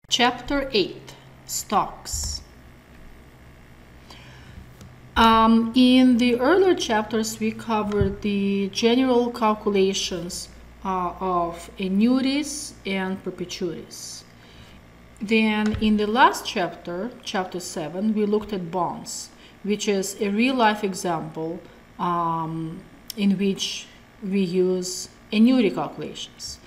Chapter 8, Stocks. In the earlier chapters, we covered the general calculations of annuities and perpetuities. Then in the last chapter, chapter 7, we looked at bonds, which is a real-life example in which we use annuity calculations.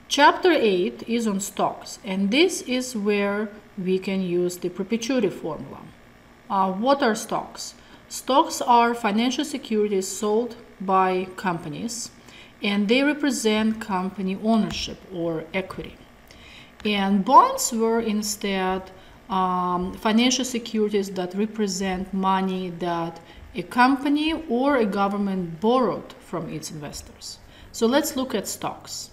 Chapter 8 is on stocks, and this is where we can use the perpetuity formula. What are stocks? Stocks are financial securities sold by companies, and they represent company ownership or equity. And bonds were instead financial securities that represent money that a company or a government borrowed from its investors. So let's look at stocks.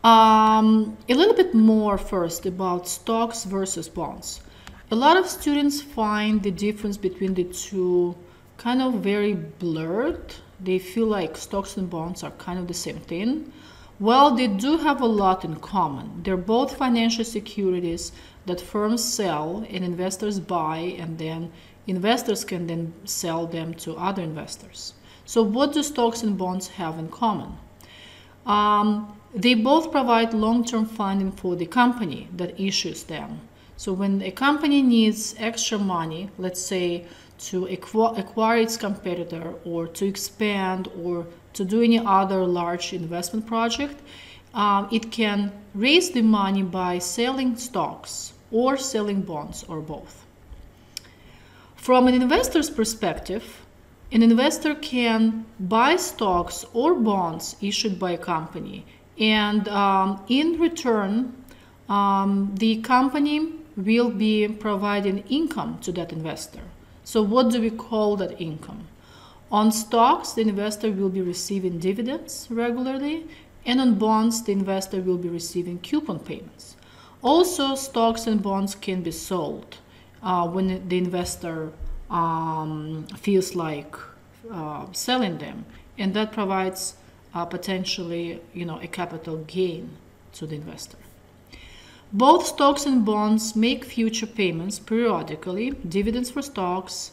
A little bit more first about stocks versus bonds. A lot of students find the difference between the two kind of very blurred. They feel like stocks and bonds are kind of the same thing. Well, they do have a lot in common. They're both financial securities that firms sell and investors buy, and then investors can then sell them to other investors. So what do stocks and bonds have in common? They both provide long-term funding for the company that issues them. So when a company needs extra money, let's say to acquire its competitor or to expand or to do any other large investment project, it can raise the money by selling stocks or selling bonds or both. From an investor's perspective, an investor can buy stocks or bonds issued by a company, and in return, the company will be providing income to that investor. So what do we call that income? On stocks, the investor will be receiving dividends regularly, and on bonds, the investor will be receiving coupon payments. Also, stocks and bonds can be sold when the investor feels like selling them, and that provides potentially, a capital gain to the investor. Both stocks and bonds make future payments periodically, dividends for stocks,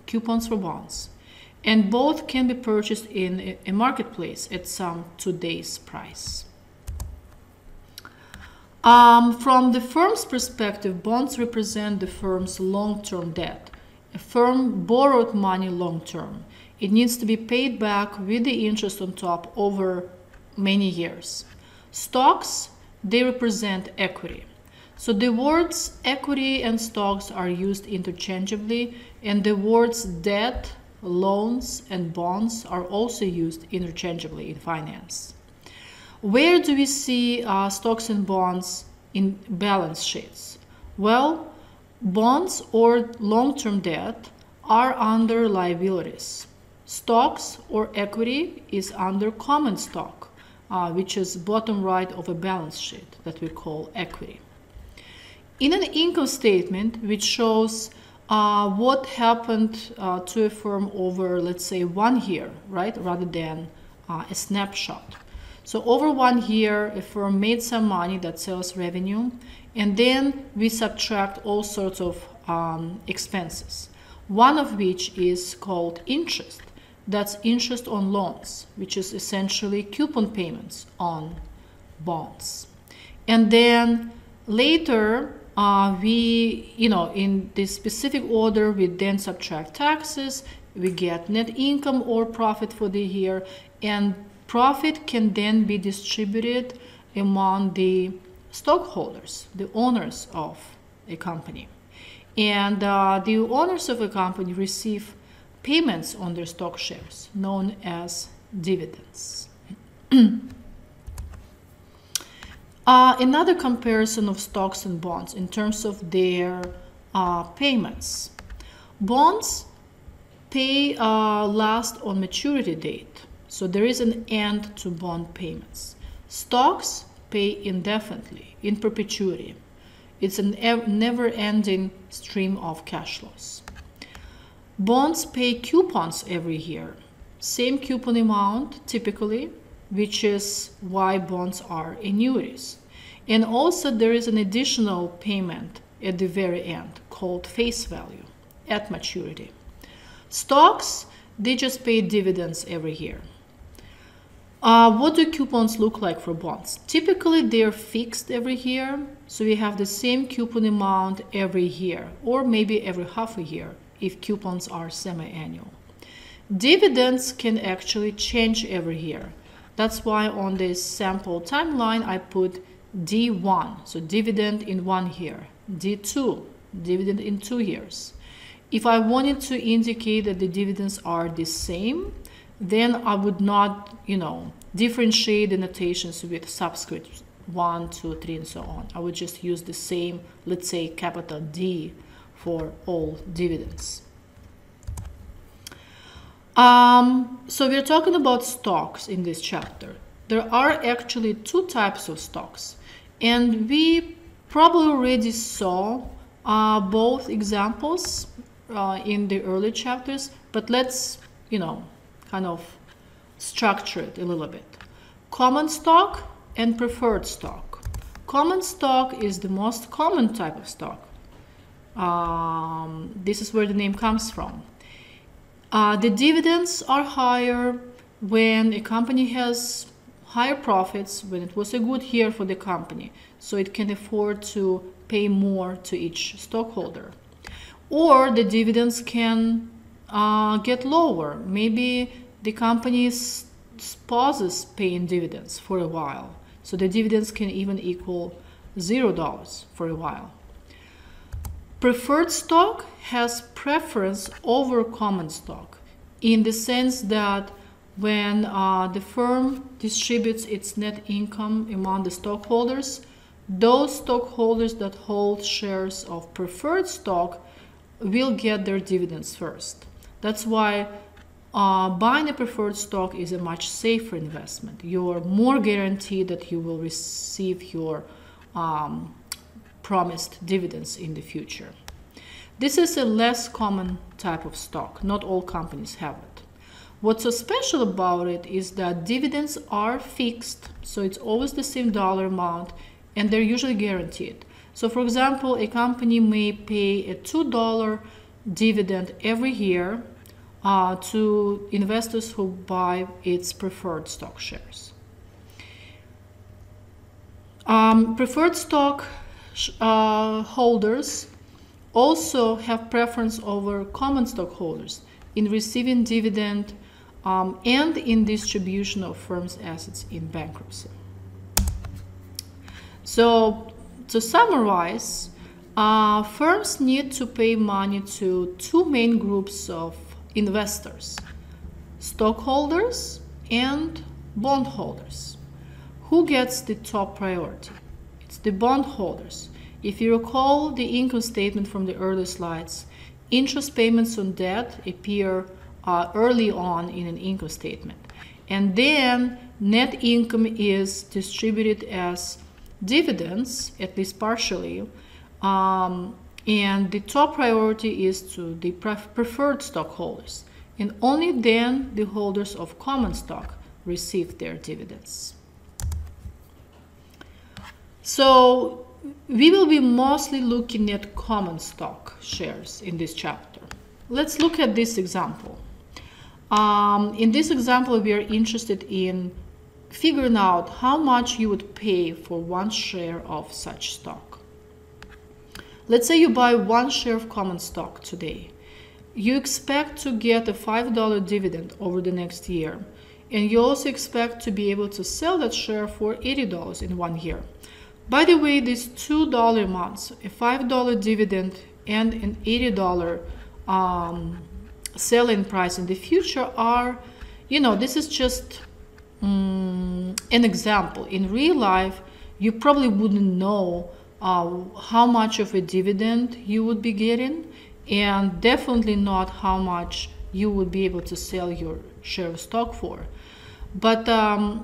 coupons for bonds, and both can be purchased in a marketplace at some today's price. From the firm's perspective, bonds represent the firm's long-term debt. A firm borrowed money long-term. It needs to be paid back with the interest on top over many years. Stocks, they represent equity. So the words equity and stocks are used interchangeably, and the words debt, loans, and bonds are also used interchangeably in finance. Where do we see stocks and bonds in balance sheets? Well, bonds or long-term debt are under liabilities. Stocks or equity is under common stock, which is bottom right of a balance sheet that we call equity. In an income statement which shows what happened to a firm over, let's say, 1 year, right, rather than a snapshot. So over 1 year, a firm made some money, that sells revenue, and then we subtract all sorts of expenses, one of which is called interest. That's interest on loans, which is essentially coupon payments on bonds. And then later, in this specific order, we then subtract taxes, we get net income or profit for the year, and profit can then be distributed among the stockholders, the owners of a company. And the owners of a company receive payments on their stock shares, known as dividends. Another comparison of stocks and bonds in terms of their payments. Bonds pay last on maturity date, so there is an end to bond payments. Stocks pay indefinitely, in perpetuity. It's a never-ending stream of cash flows. Bonds pay coupons every year. Same coupon amount, typically, which is why bonds are annuities. And also there is an additional payment at the very end called face value at maturity. Stocks, they just pay dividends every year. What do coupons look like for bonds? Typically, they're fixed every year, so we have the same coupon amount every year, or maybe every half a year if coupons are semi-annual. Dividends can actually change every year. That's why on this sample timeline I put D1, so dividend in 1 year, D2, dividend in 2 years. If I wanted to indicate that the dividends are the same, then I would not, differentiate the notations with subscripts 1, 2, 3, and so on. I would just use the same, let's say, capital D for all dividends. So we're talking about stocks in this chapter. There are actually 2 types of stocks, and we probably already saw both examples in the early chapters, but let's, kind of structure it a little bit. Common stock and preferred stock. Common stock is the most common type of stock. This is where the name comes from. The dividends are higher when a company has higher profits, when it was a good year for the company, so it can afford to pay more to each stockholder. Or the dividends can get lower. Maybe the company pauses paying dividends for a while, so the dividends can even equal $0 for a while. Preferred stock has preference over common stock in the sense that when the firm distributes its net income among the stockholders, those stockholders that hold shares of preferred stock will get their dividends first. That's why buying a preferred stock is a much safer investment. You're more guaranteed that you will receive your promised dividends in the future. This is a less common type of stock. Not all companies have it. What's so special about it is that dividends are fixed, so it's always the same dollar amount, and they're usually guaranteed. So for example, a company may pay a $2 dividend every year to investors who buy its preferred stock shares. Preferred stock holders also have preference over common stockholders in receiving dividend and in distribution of firm's assets in bankruptcy. So to summarize, firms need to pay money to 2 main groups of investors: stockholders and bondholders. Who gets the top priority? It's the bondholders. If you recall the income statement from the early slides, interest payments on debt appear early on in an income statement. And then net income is distributed as dividends, at least partially, and the top priority is to the preferred stockholders. And only then the holders of common stock receive their dividends. So we will be mostly looking at common stock shares in this chapter. Let's look at this example. In this example, we are interested in figuring out how much you would pay for 1 share of such stock. Let's say you buy 1 share of common stock today. You expect to get a $5 dividend over the next year, and you also expect to be able to sell that share for $80 in 1 year. By the way, these $2 amounts, a $5 dividend and an $80 selling price in the future are, this is just an example. In real life, you probably wouldn't know how much of a dividend you would be getting, and definitely not how much you would be able to sell your share of stock for. But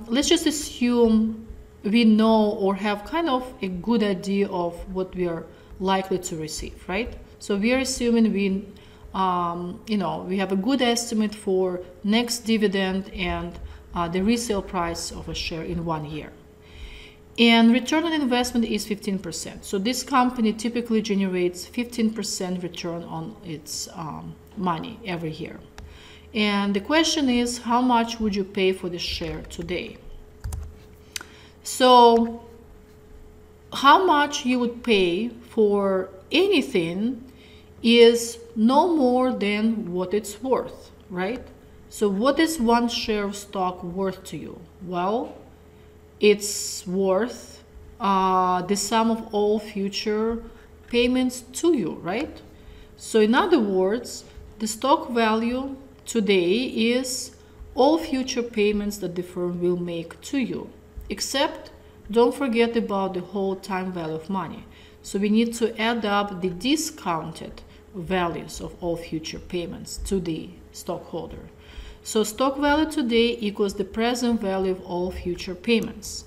let's just assume we know or have kind of a good idea of what we are likely to receive, right? So we are assuming we have a good estimate for next dividend and the resale price of a share in 1 year. And return on investment is 15%. So this company typically generates 15% return on its money every year. And the question is, how much would you pay for the share today? So how much you would pay for anything is no more than what it's worth, right? So what is one share of stock worth to you? Well, it's worth the sum of all future payments to you, right? So in other words, the stock value today is all future payments that the firm will make to you, except don't forget about the whole time value of money. So we need to add up the discounted values of all future payments to the stockholder. So stock value today equals the present value of all future payments.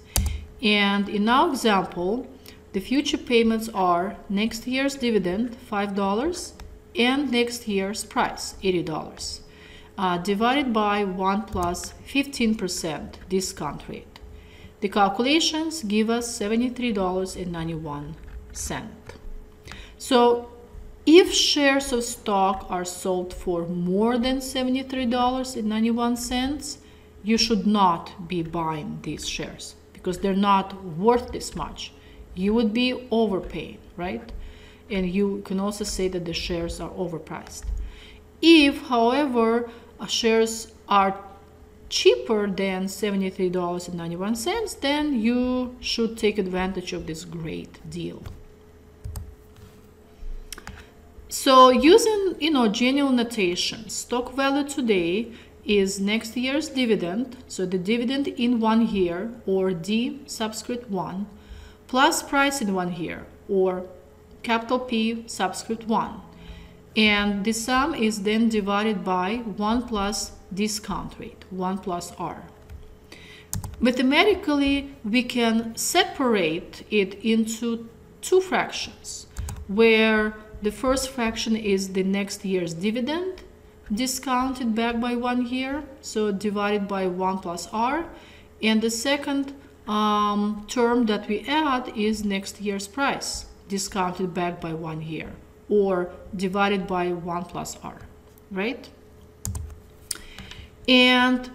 And in our example, the future payments are next year's dividend, $5, and next year's price, $80, divided by 1 plus 15% discount rate. The calculations give us $73.91. So if shares of stock are sold for more than $73.91, you should not be buying these shares because they're not worth this much. You would be overpaying, right? And you can also say that the shares are overpriced. If, however, shares are cheaper than $73.91, then you should take advantage of this great deal. So using, general notation, stock value today is next year's dividend, so the dividend in 1 year, or D subscript 1, plus price in 1 year, or capital P subscript 1. And the sum is then divided by 1 plus discount rate, 1 plus R. Mathematically, we can separate it into two fractions, where the first fraction is the next year's dividend, discounted back by 1 year, so divided by 1 plus R. And the second term that we add is next year's price, discounted back by 1 year, or divided by 1 plus R, right? And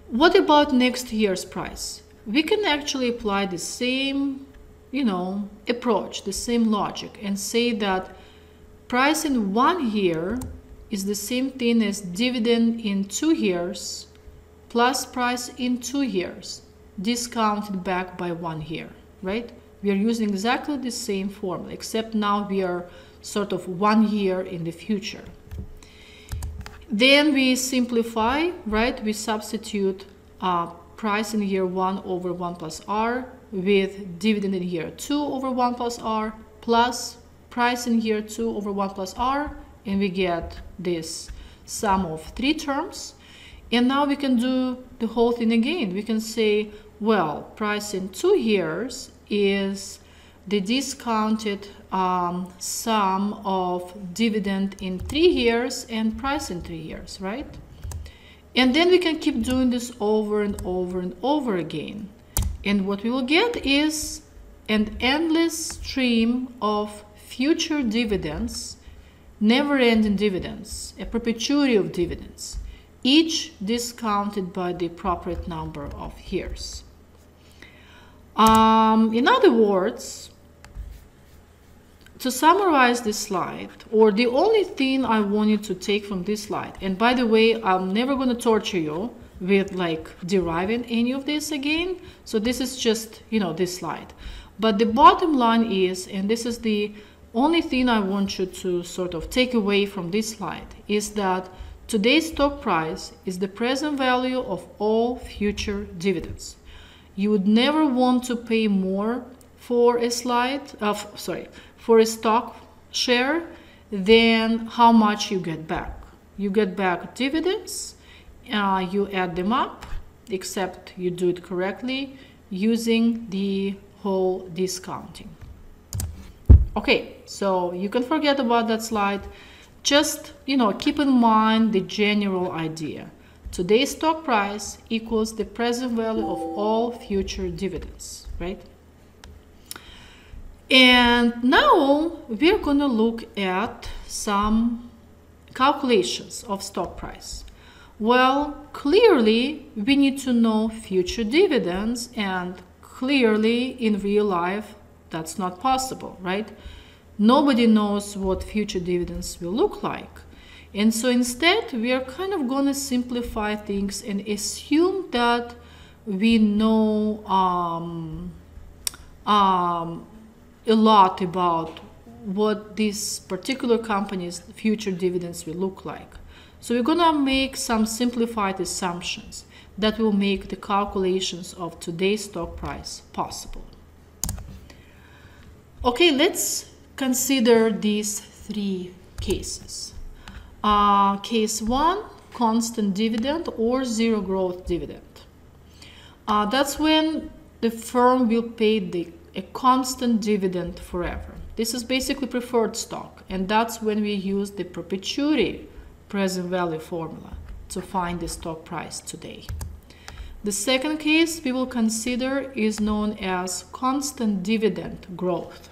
what about next year's price? We can actually apply the same approach, the same logic, and say that price in 1 year is the same thing as dividend in 2 years plus price in 2 years, discounted back by 1 year, right? We are using exactly the same formula, except now we are sort of 1 year in the future. Then we simplify, right? We substitute price in year 1 over 1 plus R with dividend in year 2 over 1 plus R plus price in year 2 over 1 plus R, and we get this sum of 3 terms. And now we can do the whole thing again. We can say, well, price in 2 years is the discounted sum of dividend in 3 years and price in 3 years, right? And then we can keep doing this over and over and over again. And what we will get is an endless stream of future dividends, never-ending dividends, a perpetuity of dividends, each discounted by the appropriate number of years. In other words, to summarize this slide, or the only thing I want you to take from this slide, and by the way, I'm never going to torture you with deriving any of this again, so this is just, this slide. But the bottom line is, and this is the only thing I want you to sort of take away from this slide, is that today's stock price is the present value of all future dividends. You would never want to pay more for a for a stock share than how much you get back. You get back dividends, you add them up, except you do it correctly using the whole discounting. Okay, so you can forget about that slide. Just, keep in mind the general idea. Today's stock price equals the present value of all future dividends, right? And now we're going to look at some calculations of stock price. Well, clearly we need to know future dividends, and clearly in real life that's not possible, right? Nobody knows what future dividends will look like. And so instead we are kind of going to simplify things and assume that we know a lot about what this particular company's future dividends will look like. So we're going to make some simplified assumptions that will make the calculations of today's stock price possible. Okay, let's consider these three cases. Case 1, constant dividend or zero growth dividend. That's when the firm will pay a constant dividend forever. This is basically preferred stock, and that's when we use the perpetuity present value formula to find the stock price today. The second case we will consider is known as constant dividend growth.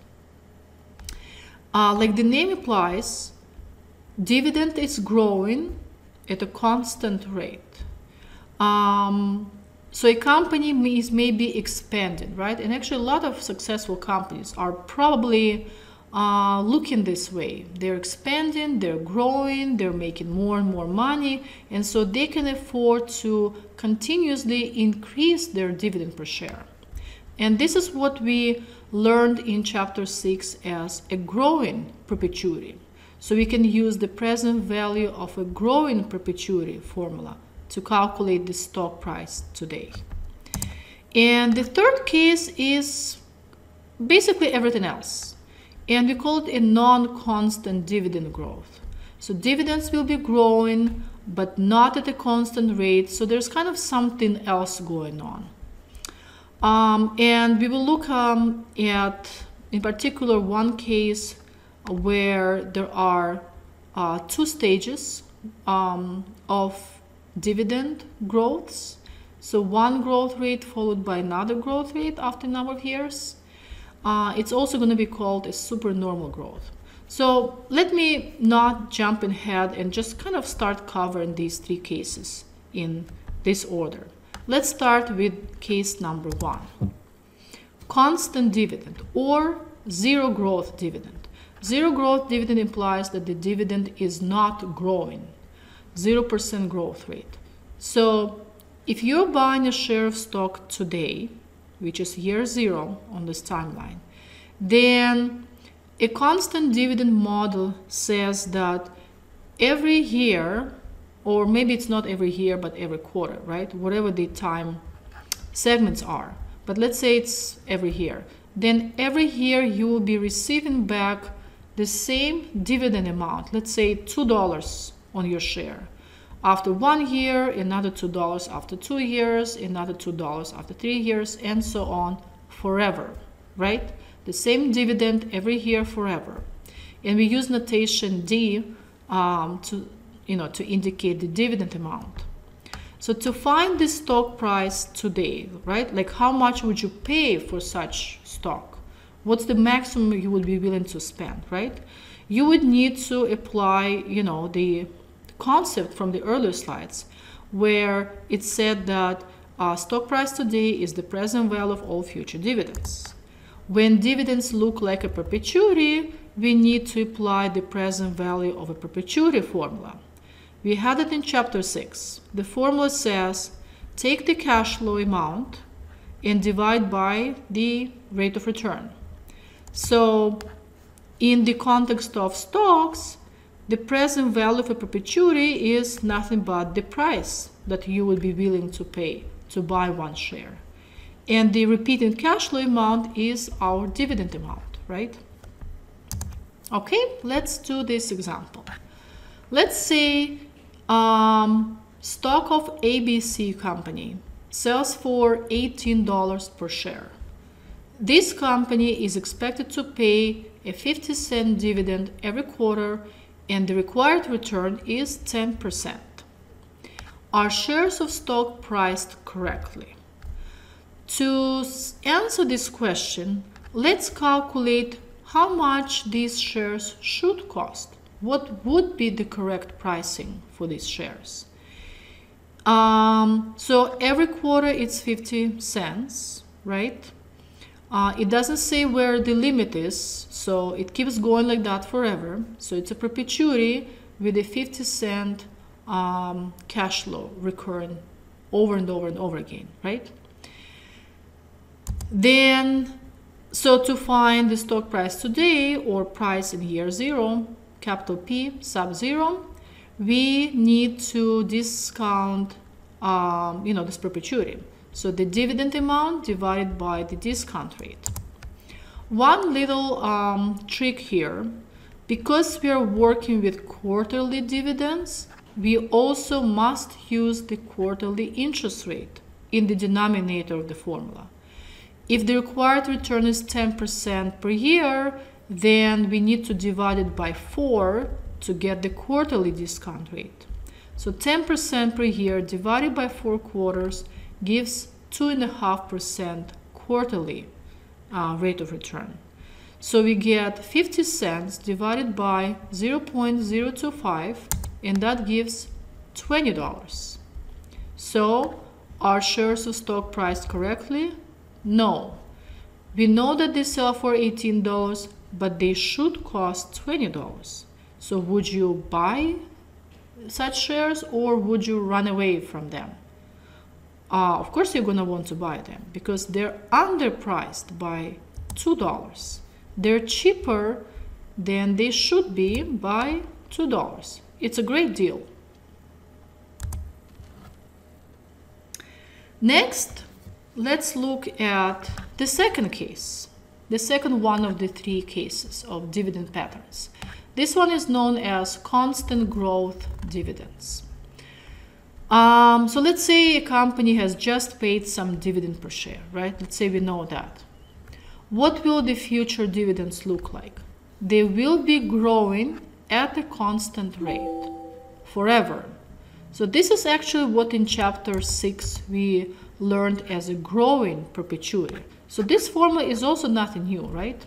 Like the name implies, dividend is growing at a constant rate. So a company is maybe expanding, right? And actually a lot of successful companies are probably looking this way. They're expanding, they're growing, they're making more and more money, and so they can afford to continuously increase their dividend per share. And this is what we learned in chapter 6 as a growing perpetuity. So we can use the present value of a growing perpetuity formula to calculate the stock price today. And the third case is basically everything else. And we call it a non-constant dividend growth. So dividends will be growing, but not at a constant rate. So there's kind of something else going on. And we will look at, in particular, one case where there are two stages of dividend growths. So one growth rate followed by another growth rate after a number of years. It's also going to be called a supernormal growth. So let me not jump ahead and just kind of start covering these three cases in this order. Let's start with case number 1. Constant dividend or zero growth dividend. Zero growth dividend implies that the dividend is not growing. 0% growth rate. So if you're buying a share of stock today, which is year 0 on this timeline, then a constant dividend model says that every year, or maybe it's not every year, but every quarter, right? Whatever the time segments are. But let's say it's every year. Then every year you will be receiving back the same dividend amount. Let's say $2 on your share. After 1 year, another $2 after 2 years, another $2 after 3 years, and so on forever, right? The same dividend every year forever. And we use notation D to indicate the dividend amount. So to find the stock price today, right? Like how much would you pay for such stock? What's the maximum you would be willing to spend, right? You would need to apply, the concept from the earlier slides where it said that stock price today is the present value of all future dividends. When dividends look like a perpetuity, we need to apply the present value of a perpetuity formula. We had it in chapter 6. The formula says take the cash flow amount and divide by the rate of return. So in the context of stocks, the present value of a perpetuity is nothing but the price that you would be willing to pay to buy one share. And the repeating cash flow amount is our dividend amount, right? Okay, let's do this example. Let's say stock of ABC company sells for $18 per share. This company is expected to pay a 50-cent dividend every quarter, and the required return is 10%. are shares of stock priced correctly? To answer this question, let's calculate how much these shares should cost. What would be the correct pricing for these shares? So every quarter it's 50 cents, right? It doesn't say where the limit is, so it keeps going like that forever. So it's a perpetuity with a 50-cent cash flow recurring over and over and over again, right? Then, so to find the stock price today or price in year 0, capital P sub 0, we need to discount, this perpetuity. So the dividend amount divided by the discount rate. One little trick here, because we are working with quarterly dividends, we also must use the quarterly interest rate in the denominator of the formula. If the required return is 10% per year, then we need to divide it by 4 to get the quarterly discount rate. So 10% per year divided by 4 quarters gives 2.5% quarterly rate of return. So we get 50 cents divided by 0.025, and that gives $20. So are shares of stock priced correctly? No. We know that they sell for $18, but they should cost $20. So would you buy such shares or would you run away from them? Of course you're going to want to buy them because they're underpriced by $2. They're cheaper than they should be by $2. It's a great deal. Next, let's look at the second case, the second one of the 3 cases of dividend patterns. This one is known as constant growth dividends. So let's say a company has just paid some dividend per share, right? Let's say we know that. What will the future dividends look like? They will be growing at a constant rate forever. So this is actually what in chapter 6 we learned as a growing perpetuity. So this formula is also nothing new, right?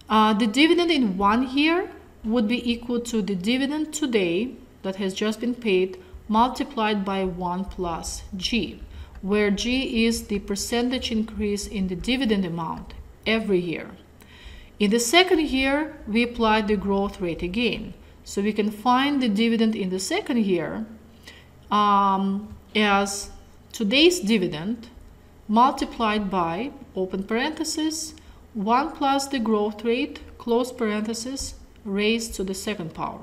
The dividend in 1 year would be equal to the dividend today that has just been paid multiplied by 1 plus G, where G is the percentage increase in the dividend amount every year. In the second year, we apply the growth rate again. So we can find the dividend in the second year as today's dividend multiplied by, open parenthesis, 1 plus the growth rate, close parenthesis, raised to the second power.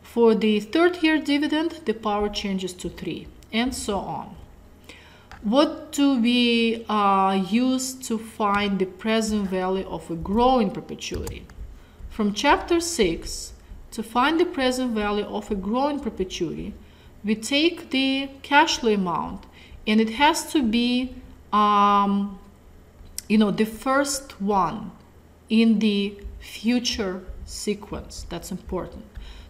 For the third year dividend, the power changes to 3, and so on. What do we use to find the present value of a growing perpetuity? From chapter 6, to find the present value of a growing perpetuity, we take the cash flow amount, and it has to be the first one in the future sequence. That's important.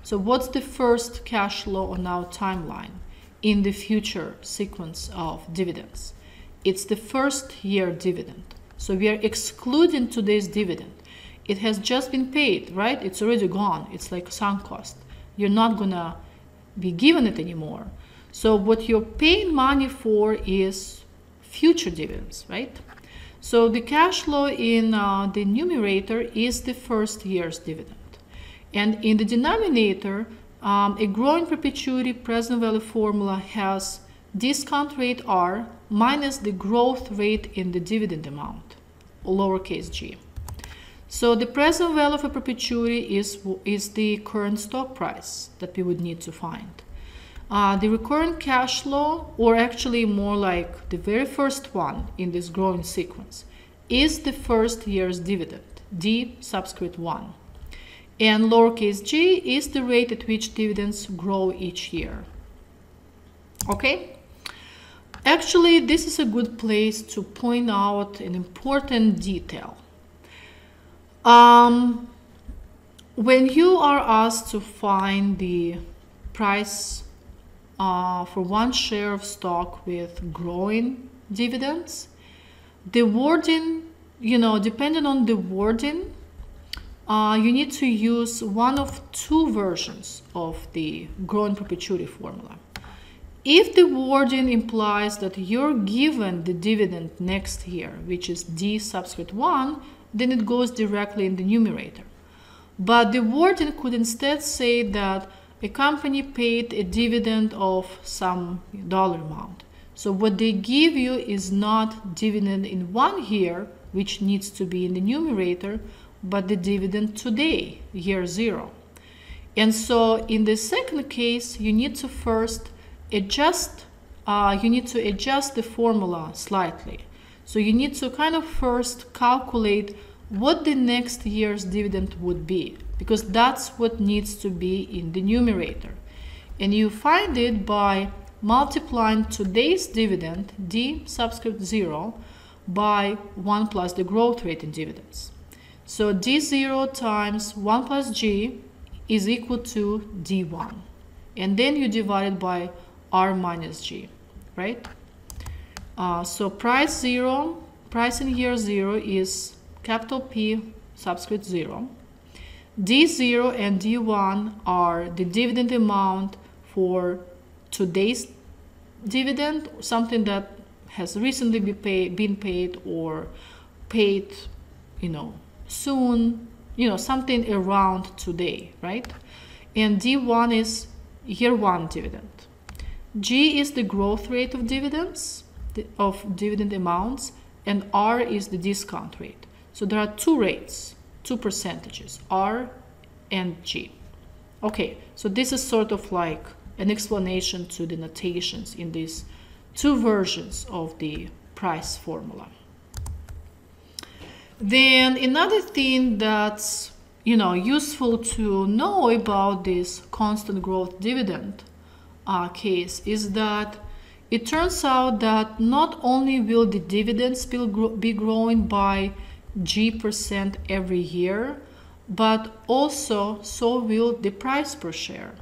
So what's the first cash flow on our timeline in the future sequence of dividends? It's the first year dividend. So we are excluding today's dividend. It has just been paid, right? It's already gone. It's like sunk cost. You're not gonna be given it anymore. So what you're paying money for is future dividends, right? So the cash flow in the numerator is the first year's dividend. And in the denominator, a growing perpetuity present value formula has discount rate R minus the growth rate in the dividend amount, lowercase g. So the present value of a perpetuity is the current stock price that we would need to find. The recurrent cash flow, or actually more like the very first one in this growing sequence, is the first year's dividend, D subscript 1. And lowercase g is the rate at which dividends grow each year. Okay? Actually, this is a good place to point out an important detail. When you are asked to find the price for one share of stock with growing dividends. The wording, depending on the wording, you need to use one of two versions of the growing perpetuity formula. If the wording implies that you're given the dividend next year, which is d subscript 1, then it goes directly in the numerator. But the wording could instead say that a company paid a dividend of some dollar amount. So what they give you is not dividend in 1 year, which needs to be in the numerator, but the dividend today, year 0. And so in the second case, you need to first adjust the formula slightly. So you need to kind of first calculate what the next year's dividend would be, because that's what needs to be in the numerator. And you find it by multiplying today's dividend, d subscript 0, by 1 plus the growth rate in dividends. So d0 times 1 plus g is equal to d1. And then you divide it by r minus g, right? So price in year 0 is capital P subscript 0. D0 and D1 are the dividend amount for today's dividend, something that has recently been paid or paid, soon, something around today, right? And D1 is year 1 dividend. G is the growth rate of dividends, of dividend amounts, and R is the discount rate. So there are two rates, two percentages, R and G. Okay, so this is sort of like an explanation to the notations in these two versions of the price formula. Then another thing that's useful to know about this constant growth dividend case is that it turns out that not only will the dividends be growing by G% every year, but also so will the price per share.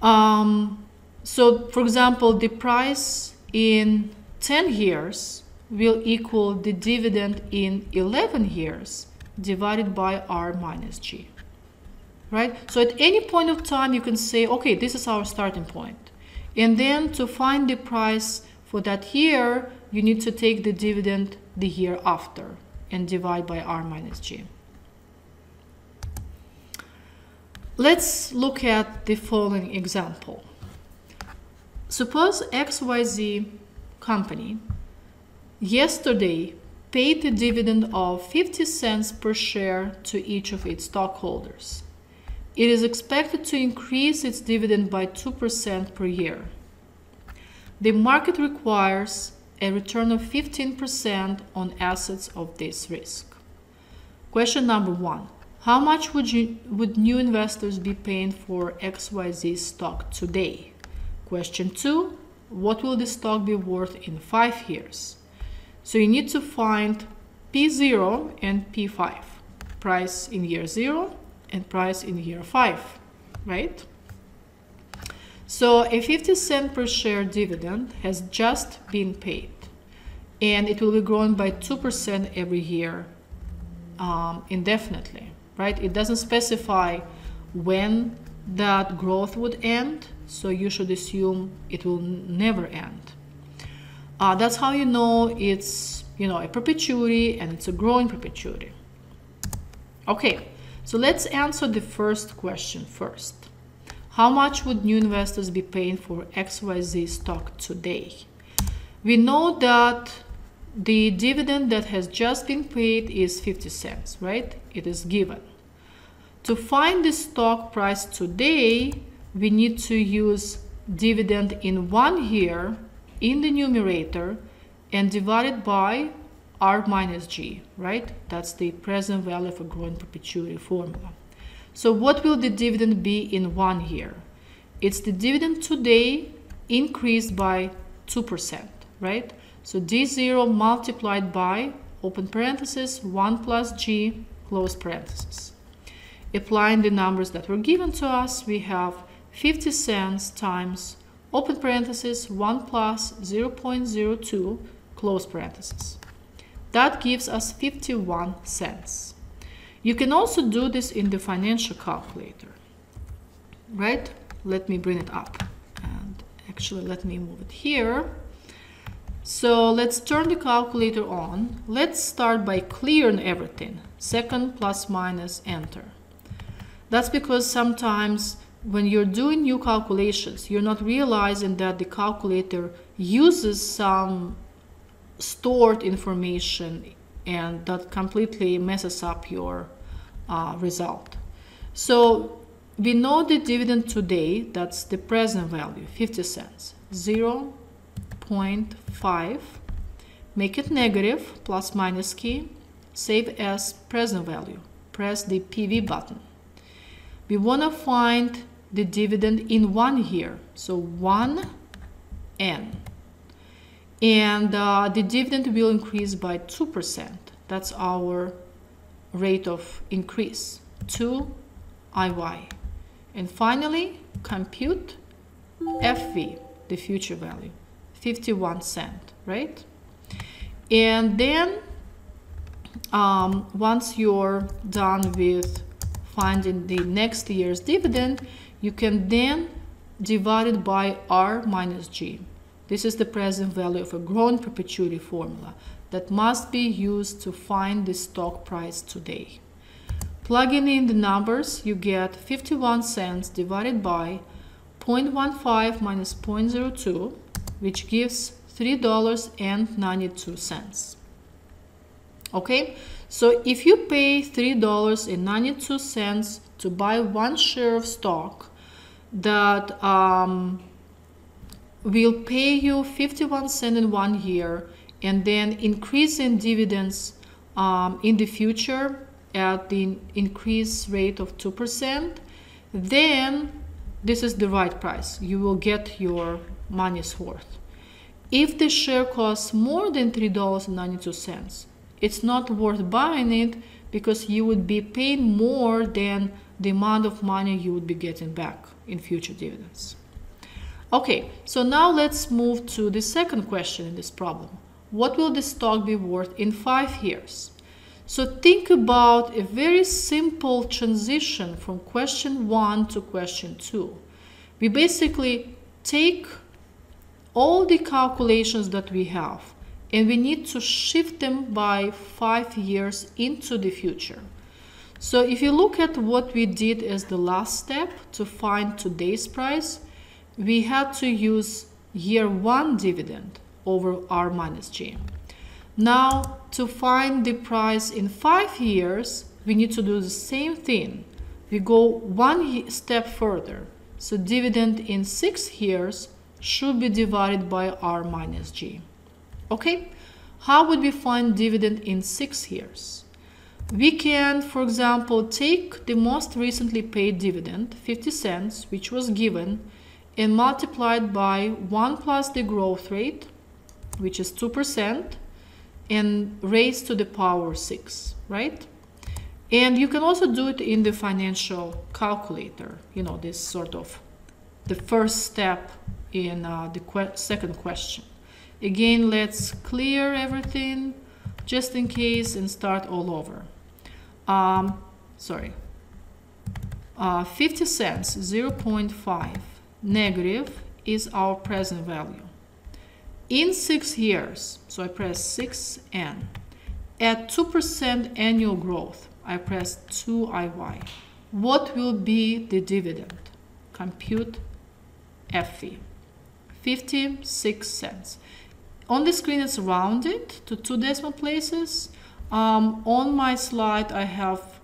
So for example, the price in 10 years will equal the dividend in 11 years divided by R minus G, right? So at any point of time, you can say, okay, this is our starting point. And then to find the price for that year, you need to take the dividend the year after and divide by R minus G. Let's look at the following example. Suppose XYZ company yesterday paid a dividend of 50 cents per share to each of its stockholders. It is expected to increase its dividend by 2% per year. The market requires a return of 15% on assets of this risk. Question number 1. How much would new investors be paying for XYZ stock today? Question 2. What will the stock be worth in 5 years? So you need to find P0 and P5, price in year 0 and price in year 5, right? So a 50 cent per share dividend has just been paid, and it will be growing by 2% every year indefinitely, right? It doesn't specify when that growth would end, so you should assume it will never end. That's how you know it's a perpetuity and it's a growing perpetuity. Okay, so let's answer the first question first. How much would new investors be paying for XYZ stock today? We know that the dividend that has just been paid is 50 cents, right? It is given. To find the stock price today, we need to use dividend in 1 year in the numerator and divide it by R minus G, right? That's the present value of a growing perpetuity formula. So what will the dividend be in 1 year? It's the dividend today increased by 2%, right? So D0 multiplied by, open parenthesis, 1 plus G, close parenthesis. Applying the numbers that were given to us, we have 50 cents times open parenthesis 1 plus 0.02 close parenthesis. That gives us 51 cents. You can also do this in the financial calculator, right? Let me bring it up, and actually let me move it here. So let's turn the calculator on. Let's start by clearing everything. Second plus minus enter. That's because sometimes when you're doing new calculations, you're not realizing that the calculator uses some stored information, and that completely messes up your result. So we know the dividend today, that's the present value, 50 cents, 0.5, make it negative, plus minus key, save as present value, press the PV button. We want to find the dividend in 1 year, so 1N. And the dividend will increase by 2%. That's our rate of increase, 2 IY. And finally, compute FV, the future value, 51 cents, right? And then once you're done with finding the next year's dividend, you can then divide it by R minus G. This is the present value of a growing perpetuity formula that must be used to find the stock price today. Plugging in the numbers, you get 51 cents divided by 0.15 minus 0.02, which gives $3.92. Okay, so if you pay $3.92 to buy 1 share of stock, that will pay you 51 cents in 1 year, and then increase in dividends in the future at the increase rate of 2%, then this is the right price. You will get your money's worth. If the share costs more than $3.92, it's not worth buying it, because you would be paying more than the amount of money you would be getting back in future dividends. Okay, so now let's move to the second question in this problem. What will the stock be worth in 5 years? So think about a very simple transition from question 1 to question 2. We basically take all the calculations that we have, and we need to shift them by 5 years into the future. So if you look at what we did as the last step to find today's price, we had to use year 1 dividend over R minus G. Now, to find the price in 5 years, we need to do the same thing. We go 1 step further. So dividend in 6 years should be divided by R minus G. Okay, how would we find dividend in 6 years? We can, for example, take the most recently paid dividend, 50 cents, which was given, and multiplied by 1 plus the growth rate, which is 2%, and raised to the power 6, right? And you can also do it in the financial calculator, you know, this sort of the first step in the second question. Again, let's clear everything just in case and start all over. 50 cents, 0.5 negative is our present value. In 6 years, so I press 6N. At 2% annual growth, I press 2IY. What will be the dividend? Compute FV. 56 cents. On the screen it's rounded to 2 decimal places. On my slide I have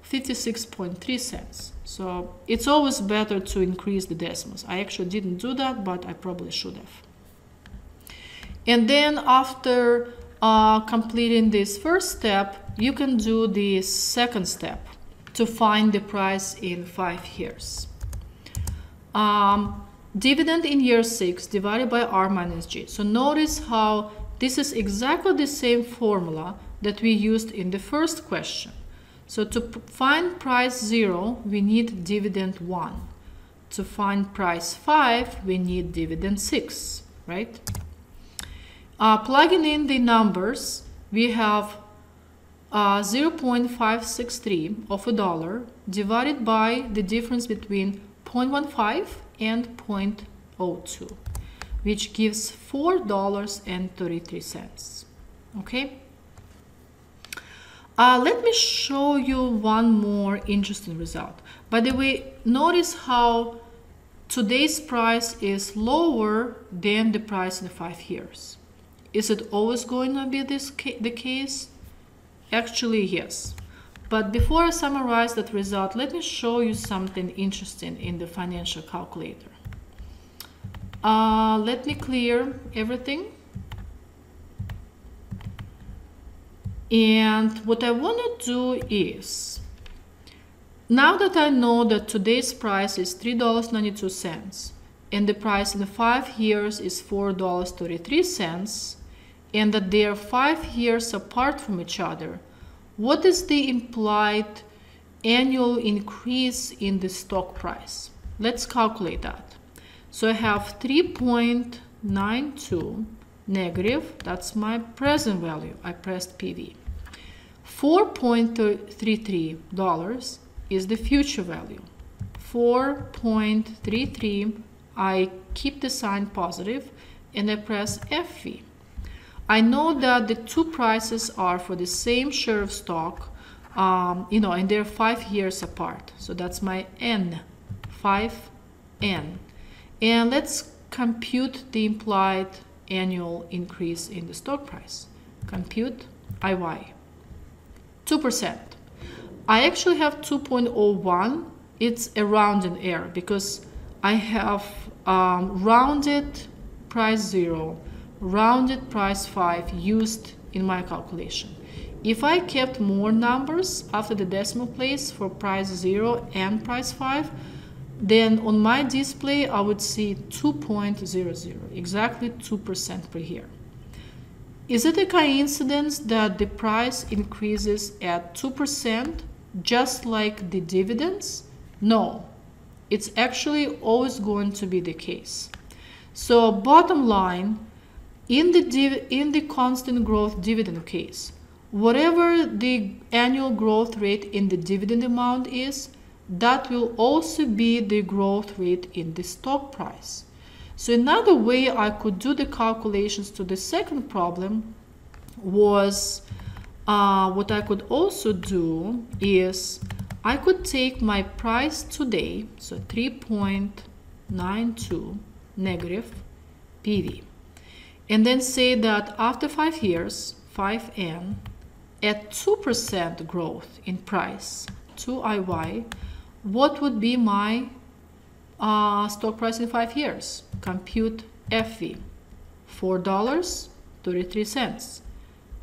56.3 cents. So it's always better to increase the decimals. I actually didn't do that, but I probably should have. And then after completing this first step, you can do the second step to find the price in 5 years. Dividend in year 6 divided by R minus G. So notice how this is exactly the same formula that we used in the first question. So to find price 0, we need dividend 1. to find price 5, we need dividend 6, right? Plugging in the numbers, we have 0.563 of a dollar divided by the difference between 0.15 and 0.02, which gives $4.33. Okay. Let me show you one more interesting result. By the way, notice how today's price is lower than the price in 5 years. Is it always going to be the case? Actually, yes. But before I summarize that result, let me show you something interesting in the financial calculator. Let me clear everything. And what I want to do is, now that I know that today's price is $3.92 and the price in 5 years is $4.33, and that they are 5 years apart from each other, what is the implied annual increase in the stock price? Let's calculate that. So I have 3.92 negative, that's my present value. I pressed PV. $4.33 is the future value. 4.33, I keep the sign positive and I press FV. I know that the two prices are for the same share of stock, and they're 5 years apart. So that's my N, 5N. And let's compute the implied annual increase in the stock price. Compute IY. 2%. I actually have 2.01. It's a rounding error because I have rounded price 0, rounded price 5 used in my calculation. If I kept more numbers after the decimal place for price 0 and price 5, then on my display I would see 2.00, exactly 2% per year. Is it a coincidence that the price increases at 2% just like the dividends? No, it's actually always going to be the case. So bottom line, in the constant growth dividend case, whatever the annual growth rate in the dividend amount is, that will also be the growth rate in the stock price. So another way I could do the calculations to the second problem was, what I could also do is I could take my price today, so 3.92 negative PV, and then say that after 5 years, 5N, at 2% growth in price, 2IY, what would be my stock price in 5 years? Compute FV, $4.33.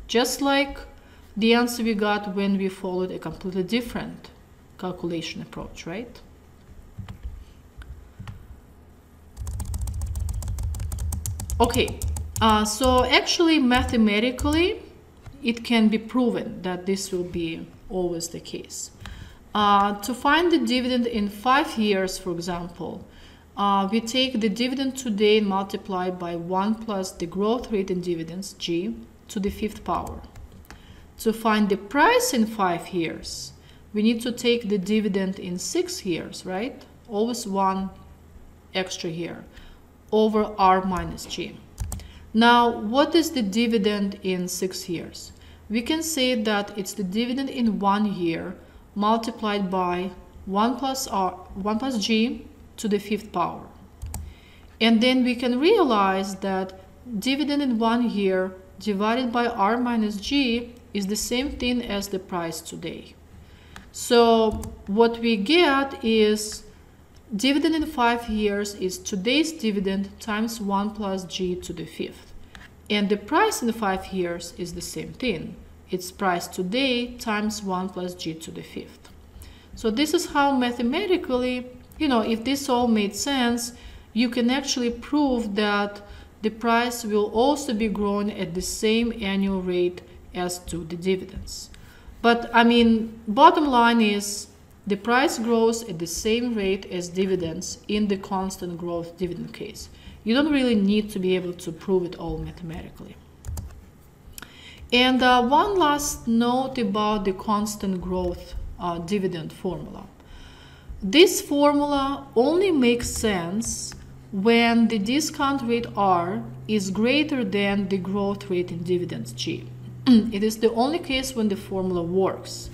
Just like the answer we got when we followed a completely different calculation approach, right? Okay, so actually mathematically it can be proven that this will be always the case. To find the dividend in 5 years, for example, we take the dividend today and multiply by 1 plus the growth rate in dividends, G, to the 5th power. To find the price in 5 years, we need to take the dividend in 6 years, right? Always 1 extra here, over R minus G. Now, what is the dividend in 6 years? We can say that it's the dividend in 1 year multiplied by 1 plus G to the 5th power. And then we can realize that dividend in 1 year divided by R minus G is the same thing as the price today. So what we get is dividend in 5 years is today's dividend times 1 plus G to the 5th. And the price in 5 years is the same thing. It's price today times 1 plus G to the 5th. So this is how mathematically, if this all made sense, you can actually prove that the price will also be growing at the same annual rate as to the dividends. But I mean, bottom line is The price grows at the same rate as dividends in the constant growth dividend case. You don't really need to be able to prove it all mathematically. And one last note about the constant growth dividend formula. This formula only makes sense when the discount rate R is greater than the growth rate in dividends G. It is the only case when the formula works.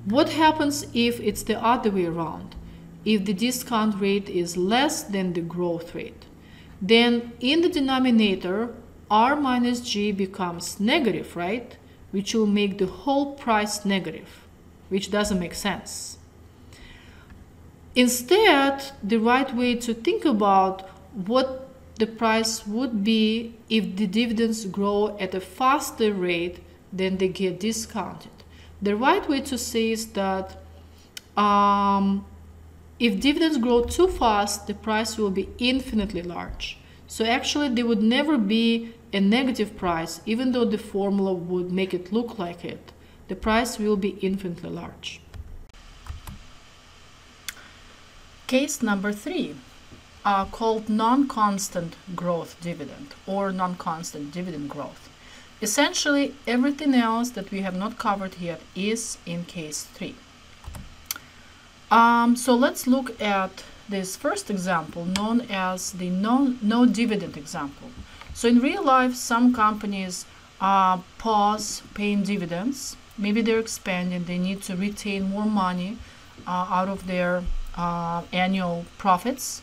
What happens if it's the other way around? If the discount rate is less than the growth rate, then in the denominator, R minus G becomes negative, right? Which will make the whole price negative, which doesn't make sense. Instead, the right way to think about what the price would be if the dividends grow at a faster rate than they get discounted. The right way to say is that if dividends grow too fast, the price will be infinitely large. So actually, there would never be a negative price, even though the formula would make it look like it. The price will be infinitely large. Case number 3, called non-constant growth dividend or non-constant dividend growth. Essentially, everything else that we have not covered yet is in case 3. So let's look at this first example, known as the no-dividend example. So in real life, some companies pause paying dividends. Maybe they're expanding, they need to retain more money out of their annual profits.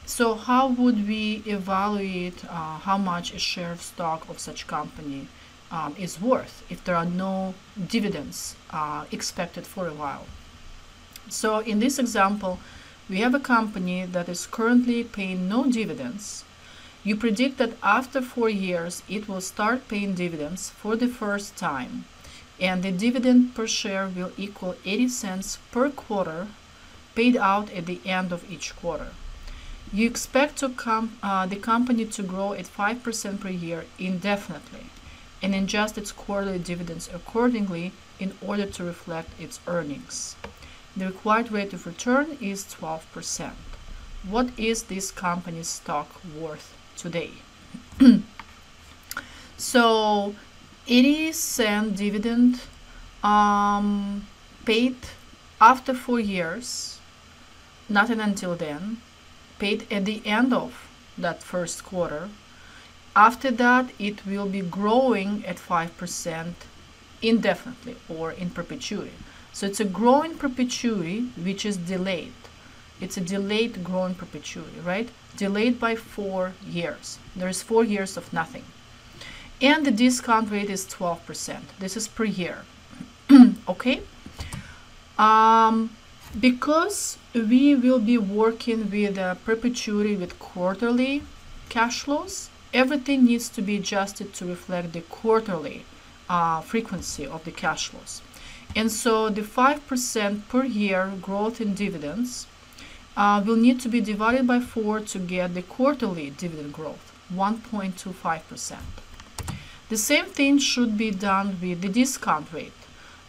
So how would we evaluate how much a share of stock of such company is worth if there are no dividends expected for a while? So in this example, we have a company that is currently paying no dividends. You predict that after 4 years, it will start paying dividends for the first time, and the dividend per share will equal 80 cents per quarter, paid out at the end of each quarter. You expect the company to grow at 5% per year indefinitely and adjust its quarterly dividends accordingly in order to reflect its earnings. The required rate of return is 12%. What is this company's stock worth today? So 80-cent dividend paid after 4 years, nothing until then, paid at the end of that first quarter. After that, it will be growing at 5% indefinitely or in perpetuity. So it's a growing perpetuity which is delayed. It's a delayed growing perpetuity, right? Delayed by 4 years. There's 4 years of nothing. And the discount rate is 12%. This is per year. Okay? Because we will be working with perpetuity with quarterly cash flows, everything needs to be adjusted to reflect the quarterly frequency of the cash flows. And so the 5% per year growth in dividends will need to be divided by 4 to get the quarterly dividend growth, 1.25%. The same thing should be done with the discount rate.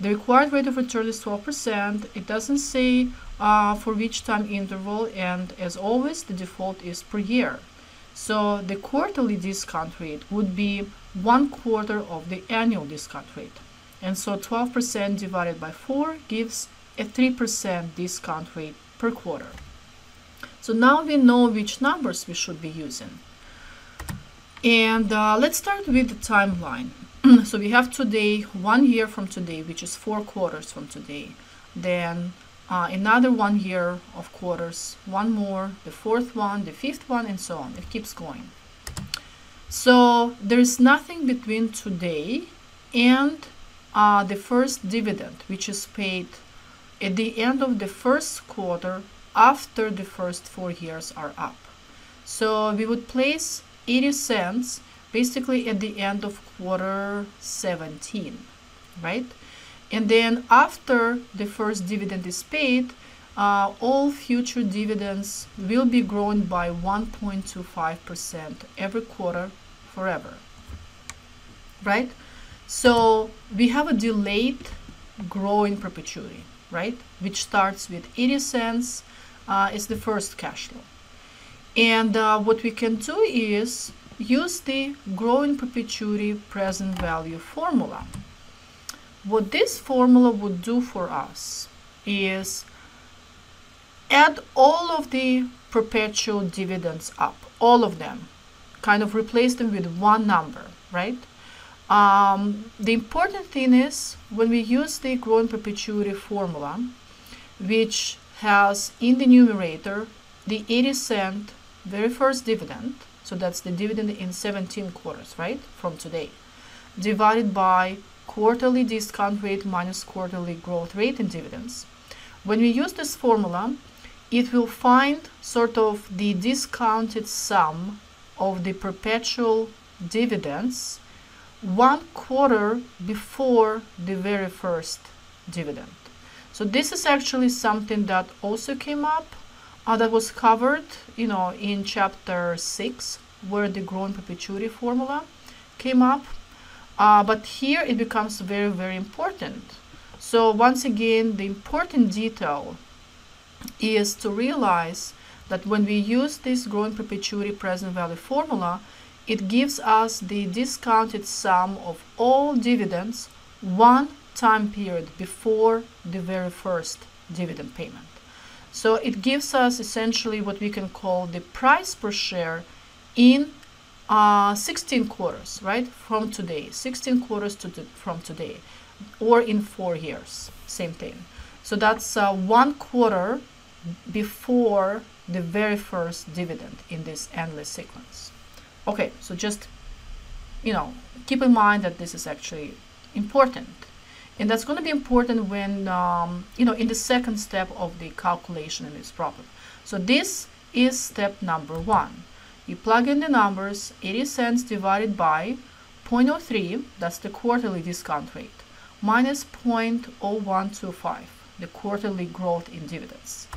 The required rate of return is 12%. It doesn't say for which time interval, and as always, the default is per year. So the quarterly discount rate would be 1/4 of the annual discount rate. And so 12% divided by 4 gives a 3% discount rate per quarter. So now we know which numbers we should be using. And let's start with the timeline. So we have today, 1 year from today, which is 4 quarters from today. Then another 1 year of quarters, one more, the 4th one, the 5th one, and so on. It keeps going. So there is nothing between today and the first dividend, which is paid at the end of the first quarter after the first 4 years are up. So we would place 80 cents basically at the end of quarter 17, right? And then after the first dividend is paid, all future dividends will be growing by 1.25% every quarter forever, right? So we have a delayed growing perpetuity. right? Which starts with 80 cents is the first cash flow. And what we can do is use the growing perpetuity present value formula. What this formula would do for us is add all of the perpetual dividends up, all of them, kind of replace them with one number, right? The important thing is when we use the growing perpetuity formula, which has in the numerator the 80-cent very first dividend, so that's the dividend in 17 quarters, right, from today, divided by quarterly discount rate minus quarterly growth rate in dividends. When we use this formula, it will find sort of the discounted sum of the perpetual dividends 1 quarter before the very first dividend. So this is actually something that also came up, that was covered, in chapter 6, where the growing perpetuity formula came up. But here it becomes very, very important. So once again, the important detail is to realize that when we use this growing perpetuity present value formula, it gives us the discounted sum of all dividends 1 time period before the very first dividend payment. So it gives us essentially what we can call the price per share in 16 quarters, right, from today, 16 quarters from today, or in 4 years, same thing. So that's 1 quarter before the very first dividend in this endless sequence. Okay, so just, keep in mind that this is actually important. And that's going to be important when, in the second step of the calculation in this problem. So this is step number 1. You plug in the numbers, 80 cents divided by 0.03, that's the quarterly discount rate, minus 0.0125, the quarterly growth in dividends.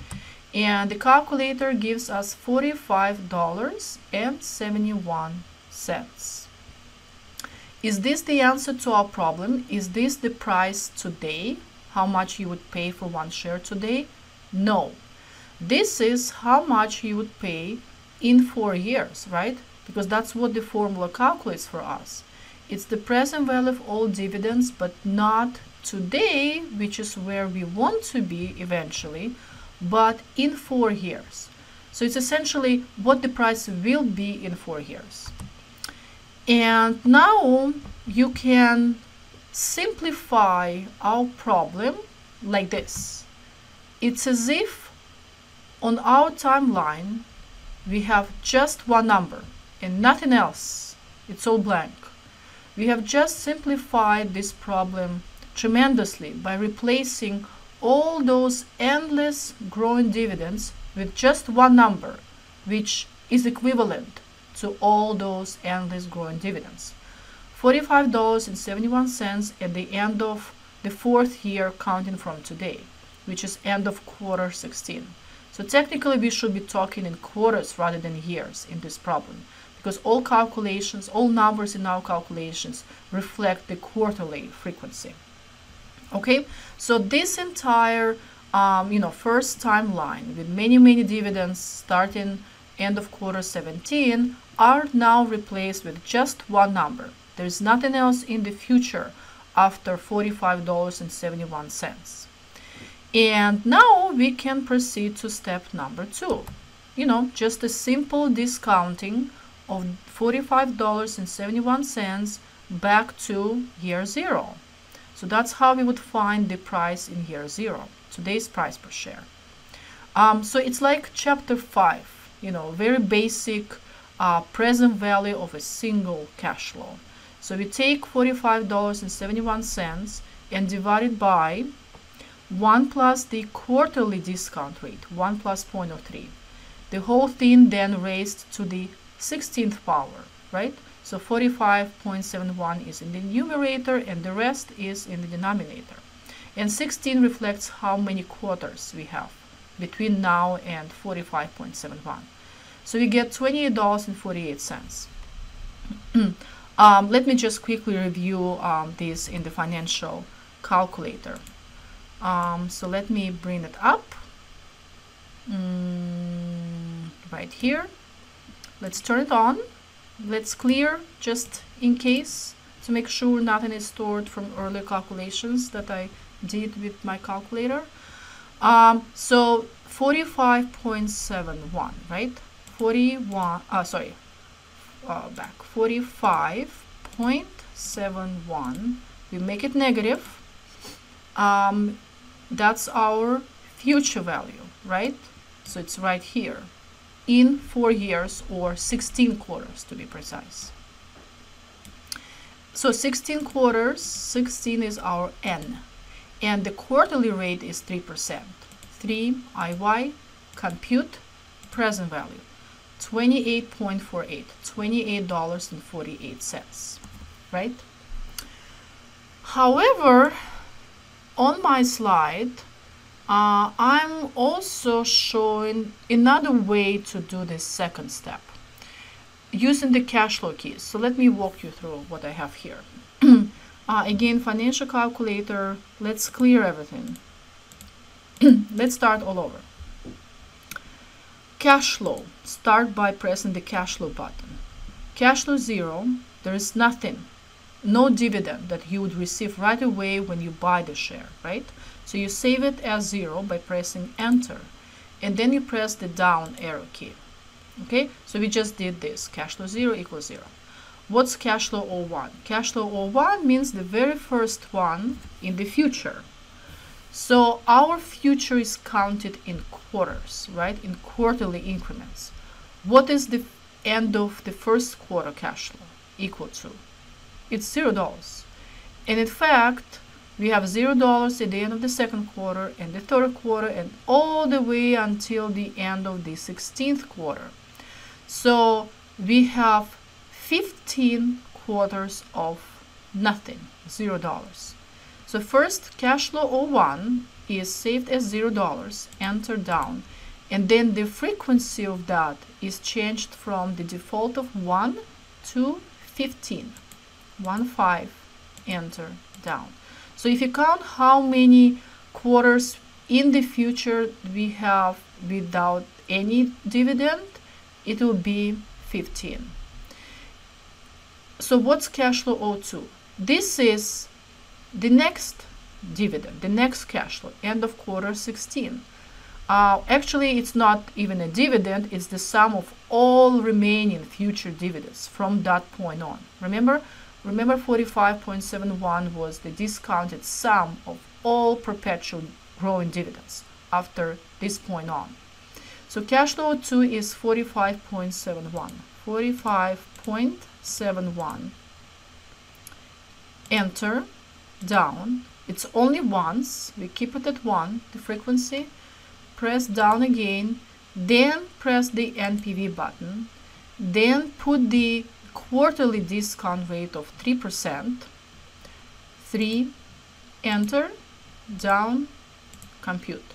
And the calculator gives us $45.71. Is this the answer to our problem? Is this the price today? How much you would pay for 1 share today? No. This is how much you would pay in 4 years, right? Because that's what the formula calculates for us. It's the present value of all dividends, but not today, which is where we want to be eventually, but in 4 years. So it's essentially what the price will be in 4 years. And now you can simplify our problem like this. It's as if on our timeline we have just one number and nothing else. It's all blank. We have just simplified this problem tremendously by replacing all those endless growing dividends with just one number, which is equivalent to all those endless growing dividends. $45.71 at the end of the 4th year counting from today, which is end of quarter 16. So technically we should be talking in quarters rather than years in this problem, because all calculations, all numbers in our calculations reflect the quarterly frequency. Okay, so this entire first timeline with many dividends starting end of quarter 17 are now replaced with just one number. There is nothing else in the future after $45.71. And now we can proceed to step number 2. Just a simple discounting of $45.71 back to year 0. So that's how we would find the price in year 0, today's price per share. So it's like chapter 5, very basic present value of a single cash flow. So we take $45.71 and divide it by 1 plus the quarterly discount rate, 1 plus 0.03. The whole thing then raised to the 16th power, right? So 45.71 is in the numerator and the rest is in the denominator. And 16 reflects how many quarters we have between now and 45.71. So we get $28.48. Let me just quickly review this in the financial calculator. So let me bring it up right here. Let's turn it on. Let's clear just in case to make sure nothing is stored from earlier calculations that I did with my calculator. So 45.71, right? 45.71. We make it negative. That's our future value, right? So it's right here in 4 years, or 16 quarters to be precise. So 16 quarters, 16 is our N, and the quarterly rate is 3%. 3 IY, compute present value, 28.48, $28.48, right? However, on my slide, I'm also showing another way to do this second step using the cash flow keys. So let me walk you through what I have here. Again, financial calculator, let's clear everything. Let's start all over. Cash flow, start by pressing the cash flow button. Cash flow 0, there is nothing, no dividend that you would receive right away when you buy the share, right? So you save it as 0 by pressing enter, and then you press the down arrow key. Okay, so we just did this. Cash flow 0 equals 0. What's cash flow 01? Cash flow 01 means the very first one in the future. So our future is counted in quarters, right? In quarterly increments. What is the end of the first quarter cash flow equal to? It's $0. And in fact, we have $0 at the end of the second quarter and the third quarter and all the way until the end of the 16th quarter. So we have 15 quarters of nothing, $0. So first, cash flow 01 is saved as $0, enter down, and then the frequency of that is changed from the default of 1 to 15. 1, 5, enter down. So if you count how many quarters in the future we have without any dividend, it will be 15. So what's cash flow 02? This is the next dividend, the next cash flow, end of quarter 16. Actually, it's not even a dividend, it's the sum of all remaining future dividends from that point on. Remember 45.71 was the discounted sum of all perpetual growing dividends after this point on. So cash flow 2 is 45.71. 45.71. Enter down. It's only once. We keep it at 1, the frequency. Press down again. Then press the NPV button. Then put the quarterly discount rate of 3%. 3. Enter. Down. Compute.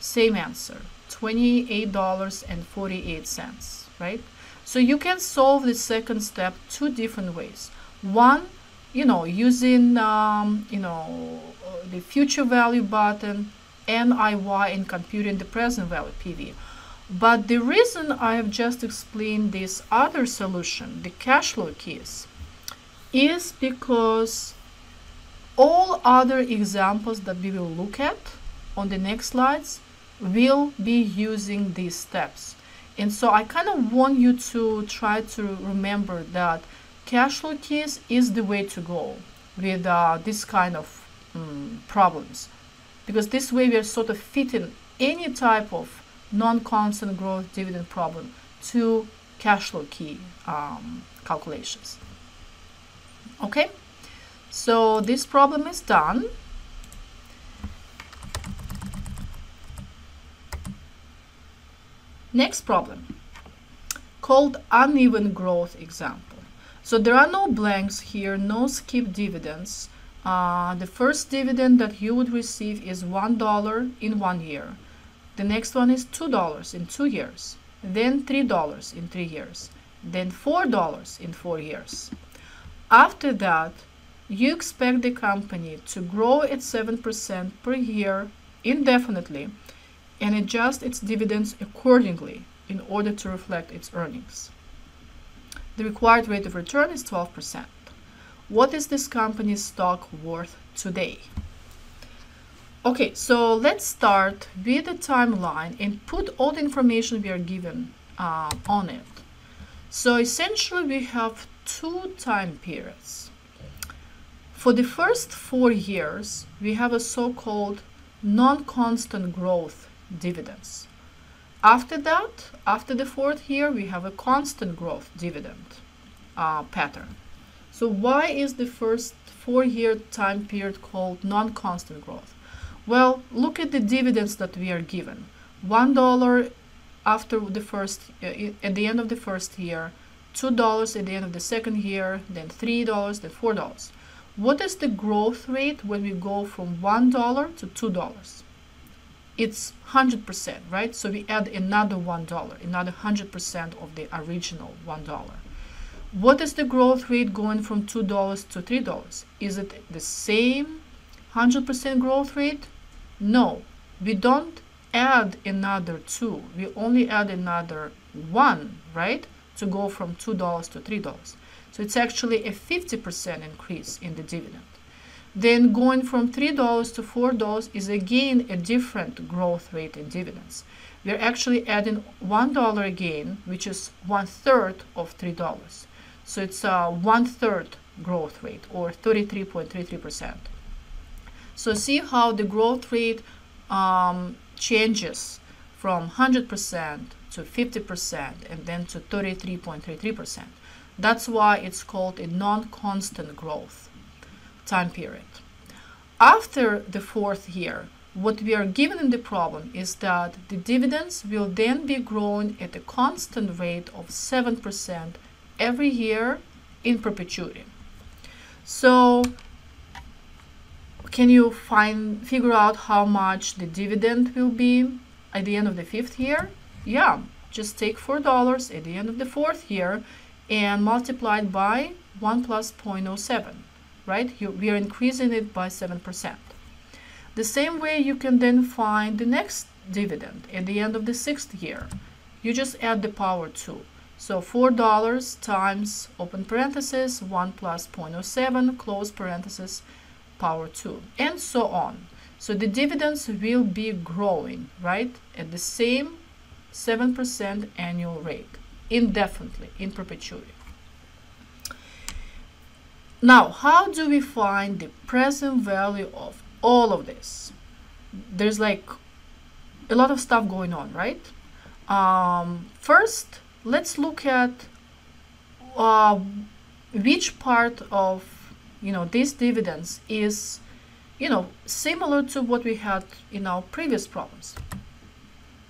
Same answer. $28.48, right? So you can solve the second step 2 different ways. One, using the future value button, NIY, and computing the present value PV. But the reason I have just explained this other solution, the cash flow keys, is because all other examples that we will look at on the next slides will be using these steps. And so I kind of want you to try to remember that cash flow keys is the way to go with this kind of problems, because this way we are sort of fitting any type of non-constant growth dividend problem to cash flow key calculations. Okay, so this problem is done. Next problem, called uneven growth example. So there are no blanks here, no skip dividends. The first dividend that you would receive is $1 in 1 year. The next one is $2 in 2 years. Then $3 in 3 years. Then $4 in 4 years. After that, you expect the company to grow at 7% per year indefinitely and adjust its dividends accordingly in order to reflect its earnings. The required rate of return is 12%. What is this company's stock worth today? Okay, so let's start with the timeline and put all the information we are given on it. So essentially we have two time periods. For the first 4 years, we have a so-called non-constant growth dividends. After that, after the 4th year, we have a constant growth dividend pattern. So why is the first 4-year time period called non-constant growth? Well, look at the dividends that we are given. $1 after the first, at the end of the first year, $2 at the end of the second year, then $3, then $4. What is the growth rate when we go from $1 to $2? It's 100%, right? So we add another $1, another 100% of the original $1. What is the growth rate going from $2 to $3? Is it the same 100% growth rate? No, we don't add another 2. We only add another 1, right? To go from $2 to $3. So it's actually a 50% increase in the dividend. Then going from $3 to $4 is again a different growth rate in dividends. We're actually adding $1 again, which is 1/3 of $3. So it's a 1/3 growth rate, or 33.33%. So see how the growth rate changes from 100% to 50% and then to 33.33%. That's why it's called a non-constant growth time period. After the 4th year, what we are given in the problem is that the dividends will then be growing at a constant rate of 7% every year in perpetuity. So can you figure out how much the dividend will be at the end of the 5th year? Yeah, just take $4 at the end of the 4th year and multiply it by 1 plus 0.07, right? We are increasing it by 7%. The same way you can then find the next dividend at the end of the 6th year. You just add the power 2. So $4 times, open parenthesis, 1 plus 0.07, close parenthesis, power 2, and so on. So the dividends will be growing, right, at the same 7% annual rate, indefinitely, in perpetuity. Now, how do we find the present value of all of this? There's like a lot of stuff going on, right? First, let's look at which part of these dividends is similar to what we had in our previous problems.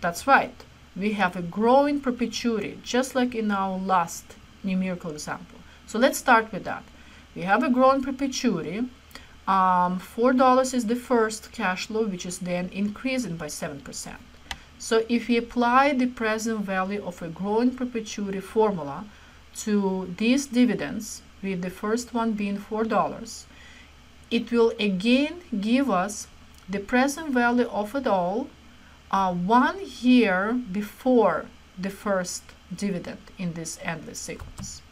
That's right, we have a growing perpetuity, just like in our last numerical example. So let's start with that. We have a growing perpetuity. $4 is the first cash flow, which is then increasing by 7%. So if we apply the present value of a growing perpetuity formula to these dividends, with the first one being $4, it will again give us the present value of it all 1 year before the first dividend in this endless sequence.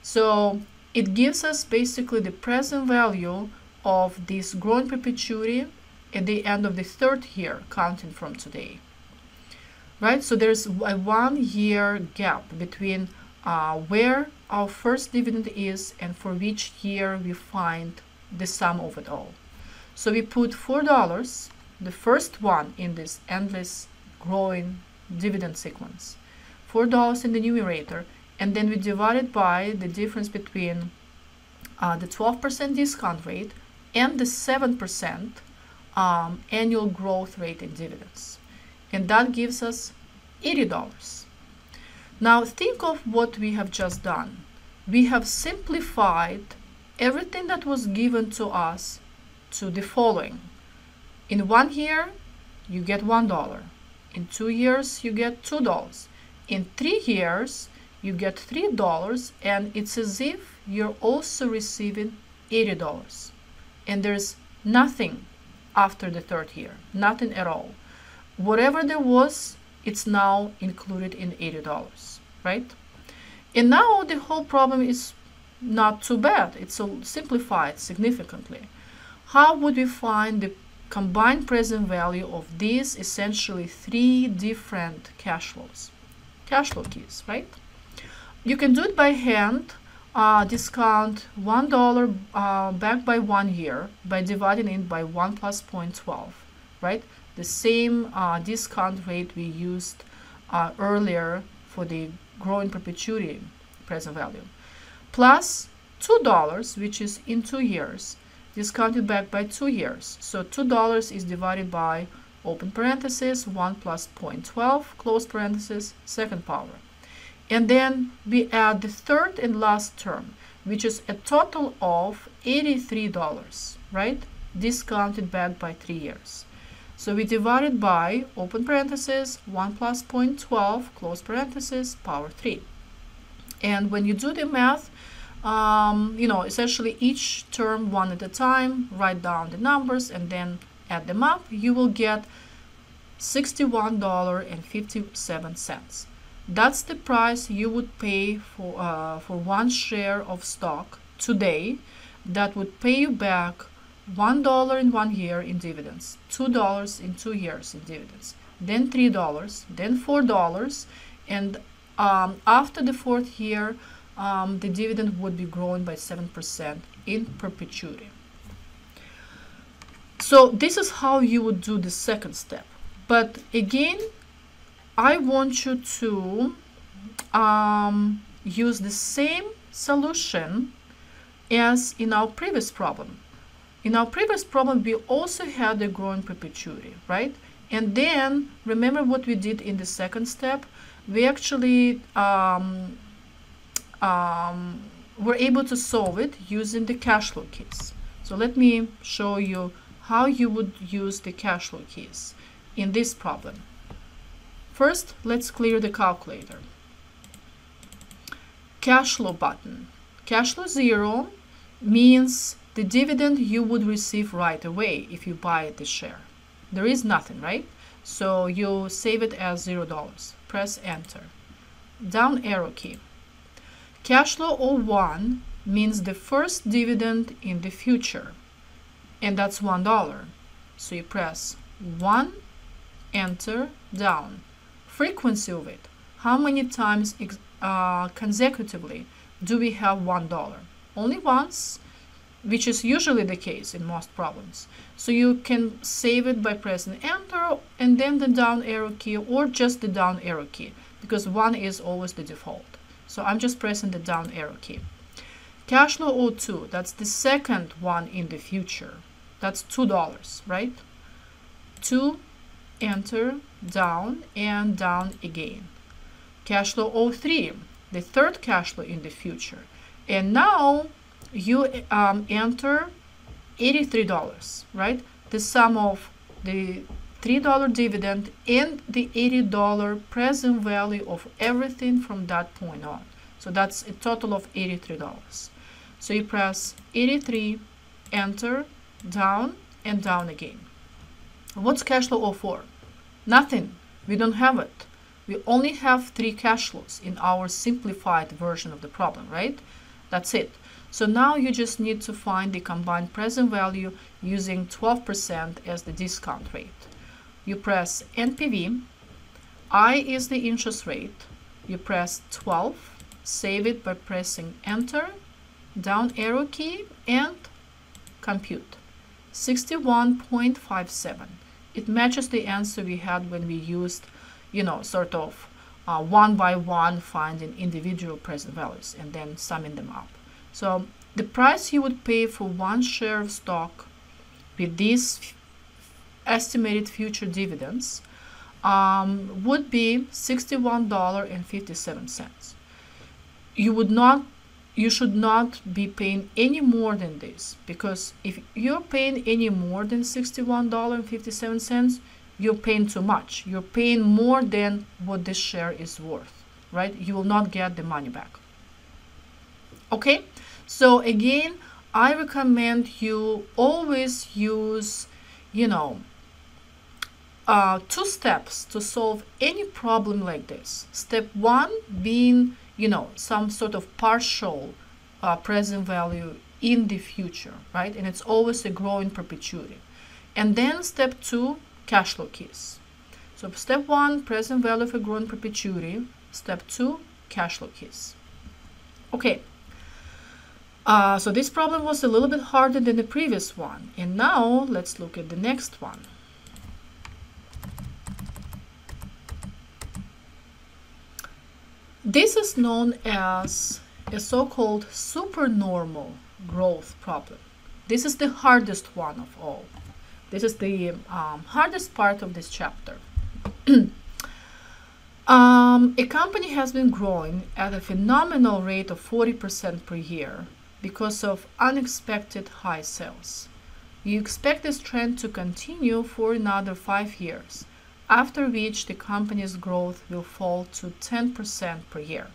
So it gives us basically the present value of this growing perpetuity at the end of the 3rd year, counting from today. Right? So there's a 1 year gap between where our first dividend is and for which year we find the sum of it all. So we put $4, the first one in this endless growing dividend sequence, $4 in the numerator, and then we divide it by the difference between the 12% discount rate and the 7% annual growth rate in dividends. And that gives us $80. Now think of what we have just done. We have simplified everything that was given to us to the following. In 1 year, you get $1. In 2 years, you get $2. In 3 years, you get $3, and it's as if you're also receiving $80. And there's nothing after the third year, nothing at all. Whatever there was, it's now included in $80, right? And now the whole problem is not too bad. It's simplified significantly. How would we find the combined present value of these essentially three different cash flow keys, right? You can do it by hand. Discount $1 back by 1 year by dividing it by 1 plus 0.12, right? The same discount rate we used earlier for the growing perpetuity present value, plus $2, which is in 2 years, discounted back by 2 years. So $2 is divided by, open parenthesis, 1 plus 0.12, close parenthesis, second power. And then we add the third and last term, which is a total of $83, right? Discounted back by 3 years. So we divide it by, open parenthesis, 1 plus 0.12, close parenthesis, power 3. And when you do the math, essentially each term one at a time, write down the numbers and then add them up, you will get $61.57. That's the price you would pay for one share of stock today. That would pay you back $1 in 1 year in dividends, $2 in 2 years in dividends, then $3, then $4, and after the fourth year, the dividend would be growing by 7% in perpetuity. So this is how you would do the second step. But again, I want you to use the same solution as in our previous problem. In our previous problem, we also had the growing perpetuity, right? And then remember what we did in the second step. We actually were able to solve it using the cash flow keys. So let me show you how you would use the cash flow keys in this problem. First, let's clear the calculator. Cash flow button. Cash flow 0 means the dividend you would receive right away if you buy the share. There is nothing, right? So you save it as $0. Press enter. Down arrow key. Cash flow 01 means the first dividend in the future, and that's $1. So you press 1, enter, down. Frequency of it. How many times consecutively do we have $1? Only once, which is usually the case in most problems. So you can save it by pressing enter and then the down arrow key, or just the down arrow key, because 1 is always the default. So I'm just pressing the down arrow key. Cash flow 02, that's the second one in the future. That's $2, right? 2, enter, down, and down again. Cash flow 03, the third cash flow in the future. And now you enter $83, right? The sum of the $3 dividend and the $80 present value of everything from that point on. So that's a total of $83. So you press 83, enter, down, and down again. What's cash flow 04? Nothing. We don't have it. We only have 3 cash flows in our simplified version of the problem, right? That's it. So now you just need to find the combined present value using 12% as the discount rate. You press NPV. I is the interest rate. You press 12. Save it by pressing enter, down arrow key, and compute. 61.57. It matches the answer we had when we used, sort of one by one finding individual present values and then summing them up. So the price you would pay for one share of stock with these estimated future dividends would be $61.57. You should not be paying any more than this, because if you're paying any more than $61.57, you're paying too much. You're paying more than what this share is worth, right? You will not get the money back. Okay, so again, I recommend you always use, you know, two steps to solve any problem like this. Step one being, some sort of partial present value in the future, right? And it's always a growing perpetuity. And then step two, cash flow keys. So step one, present value of a growing perpetuity. Step two, cash flow keys. Okay. So this problem was a little bit harder than the previous one. And now let's look at the next one. This is known as a so-called supernormal growth problem. This is the hardest one of all. This is the hardest part of this chapter. A company has been growing at a phenomenal rate of 40% per year because of unexpected high sales. You expect this trend to continue for another 5 years, after which the company's growth will fall to 10% per year.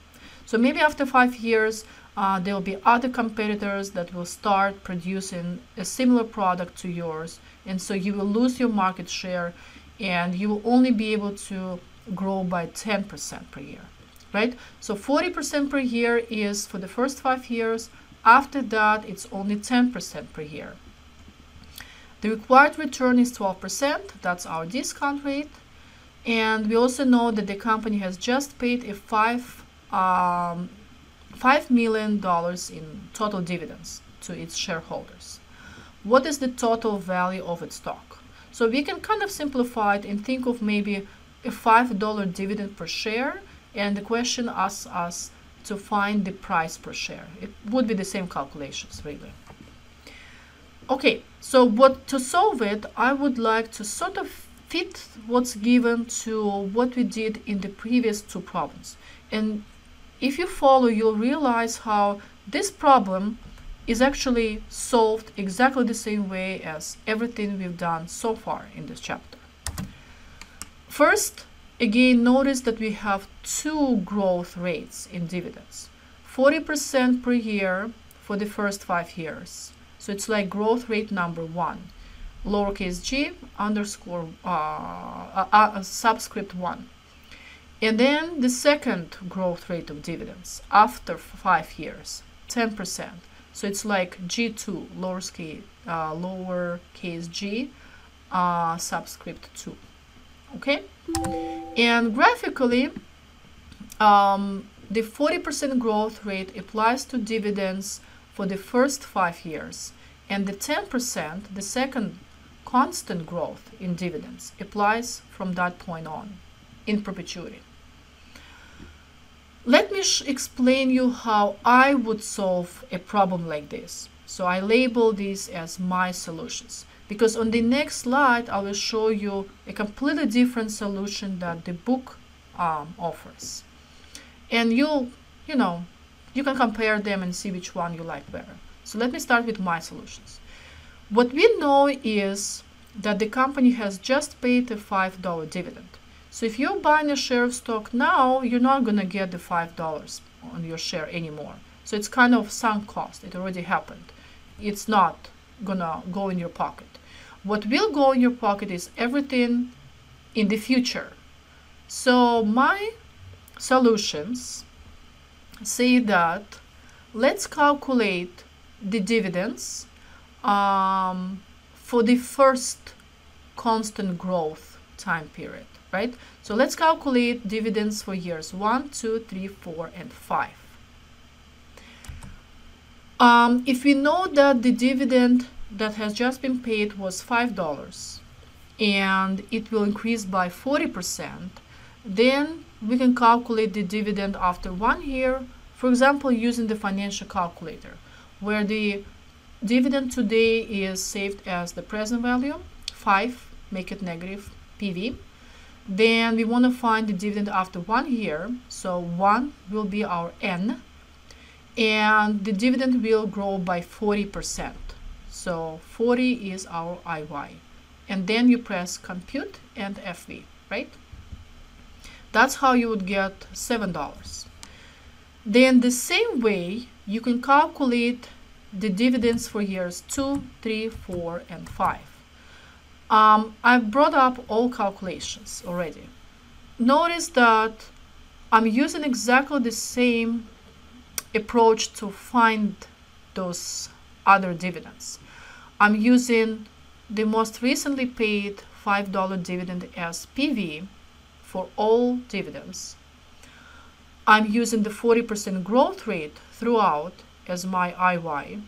So maybe after 5 years, there will be other competitors that will start producing a similar product to yours, and so you will lose your market share and you will only be able to grow by 10% per year, right? So 40% per year is for the first 5 years. After that, it's only 10% per year. The required return is 12%. That's our discount rate. And we also know that the company has just paid a $5 million in total dividends to its shareholders. What is the total value of its stock? So we can kind of simplify it and think of maybe a $5 dividend per share, and the question asks us to find the price per share. It would be the same calculations, really. Okay, so to solve it, I would like to sort of fit what's given to what we did in the previous two problems. And if you follow, you'll realize how this problem is actually solved exactly the same way as everything we've done so far in this chapter. First, again, notice that we have two growth rates in dividends. 40% per year for the first 5 years. So it's like growth rate number one, lowercase g underscore subscript 1. And then the second growth rate of dividends after 5 years, 10%. So it's like G2, lowercase g subscript 2. Okay? And graphically, the 40% growth rate applies to dividends for the first 5 years, and the 10%, the second constant growth in dividends, applies from that point on in perpetuity. Let me explain you how I would solve a problem like this. So I label these as my solutions, because on the next slide I will show you a completely different solution that the book offers. And you can compare them and see which one you like better. So let me start with my solutions. What we know is that the company has just paid a $5 dividend. So if you're buying a share of stock now, you're not going to get the $5 on your share anymore. So it's kind of sunk cost. It already happened. It's not going to go in your pocket. What will go in your pocket is everything in the future. So my solutions say that let's calculate the dividends for the first constant growth time period, right? So let's calculate dividends for years 1, 2, 3, 4, and 5. If we know that the dividend that has just been paid was $5 and it will increase by 40%, then we can calculate the dividend after 1 year, for example, using the financial calculator, where the dividend today is saved as the present value, 5, make it negative, PV. Then we want to find the dividend after 1 year, so 1 will be our N, and the dividend will grow by 40%. So 40 is our IY. And then you press compute and FV, right? That's how you would get $7. Then the same way, you can calculate the dividends for years 2, 3, 4, and 5. I've brought up all calculations already. Notice that I'm using exactly the same approach to find those other dividends. I'm using the most recently paid $5 dividend as PV for all dividends. I'm using the 40% growth rate throughout as my IY.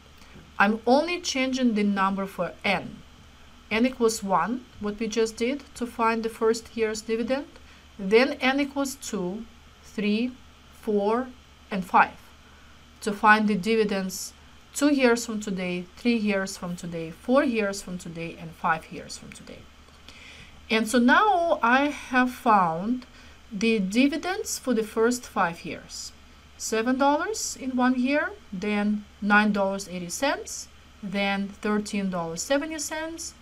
I'm only changing the number for N. N equals 1, what we just did to find the first year's dividend. Then N equals 2, 3, 4, and 5 to find the dividends 2 years from today, 3 years from today, 4 years from today, and 5 years from today. And so now I have found the dividends for the first 5 years. $7 in 1 year, then $9.80, then $13.70,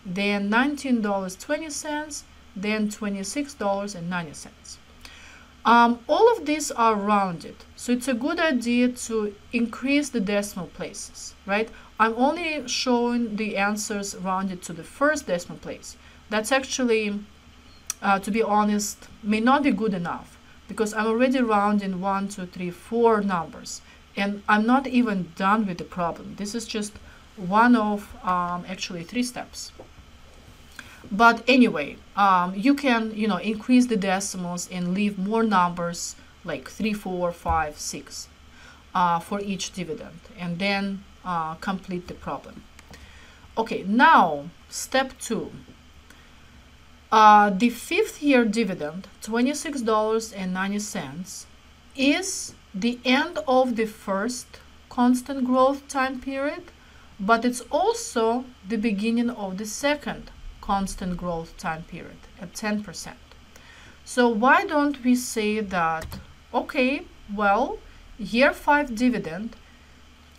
then $19.20, then $26.90. All of these are rounded, so it's a good idea to increase the decimal places, right? I'm only showing the answers rounded to the first decimal place. That's actually, to be honest, may not be good enough because I'm already rounding 1, 2, 3, 4 numbers, and I'm not even done with the problem. This is just one of actually 3 steps. But anyway, you can, increase the decimals and leave more numbers like 3, 4, 5, 6 for each dividend, and then complete the problem. Okay, now step 2. The 5th year dividend, $26.90, is the end of the first constant growth time period, but it's also the beginning of the second constant growth time period at 10%. So why don't we say that, okay, well, year 5 dividend,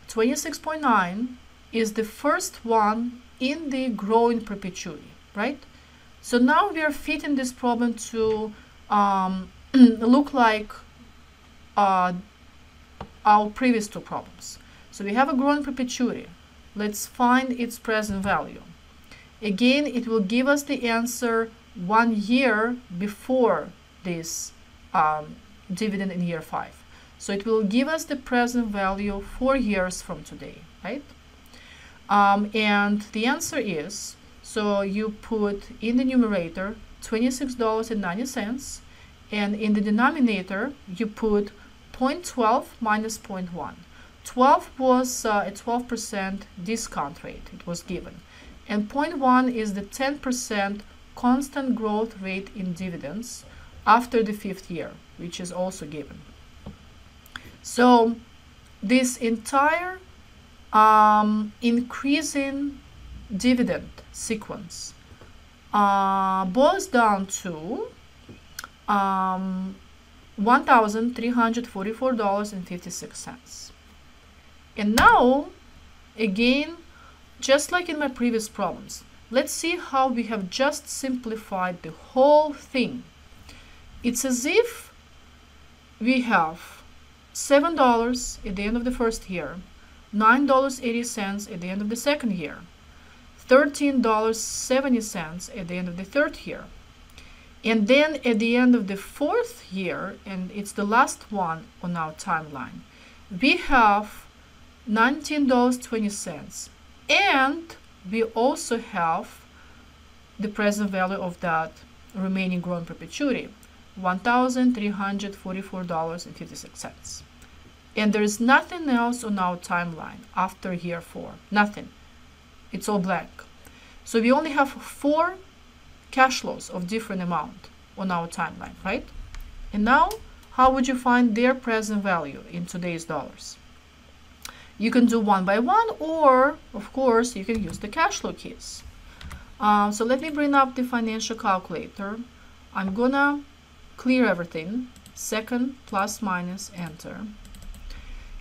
26.9, is the first one in the growing perpetuity, right? So now we are fitting this problem to look like our previous 2 problems. So we have a growing perpetuity. Let's find its present value. Again, it will give us the answer 1 year before this dividend in year 5. So it will give us the present value 4 years from today, right? And the answer is, so you put in the numerator $26.90, and in the denominator you put 0.12 minus 0.1. 12 was a 12% discount rate, it was given. And 0.1 is the 10% constant growth rate in dividends after the 5th year, which is also given. So this entire increasing dividend sequence boils down to $1,344.56. And now, again, just like in my previous problems, let's see how we have just simplified the whole thing. It's as if we have $7 at the end of the first year, $9.80 at the end of the second year, $13.70 at the end of the third year. And then at the end of the 4th year, and it's the last one on our timeline, we have $19.20. And we also have the present value of that remaining growing perpetuity, $1,344.56. And there is nothing else on our timeline after year 4. Nothing. It's all blank. So we only have 4 cash flows of different amount on our timeline, right? And now, how would you find their present value in today's dollars? You can do one by one, or of course you can use the cash flow keys. So let me bring up the financial calculator. I'm gonna clear everything, second, plus, minus, enter,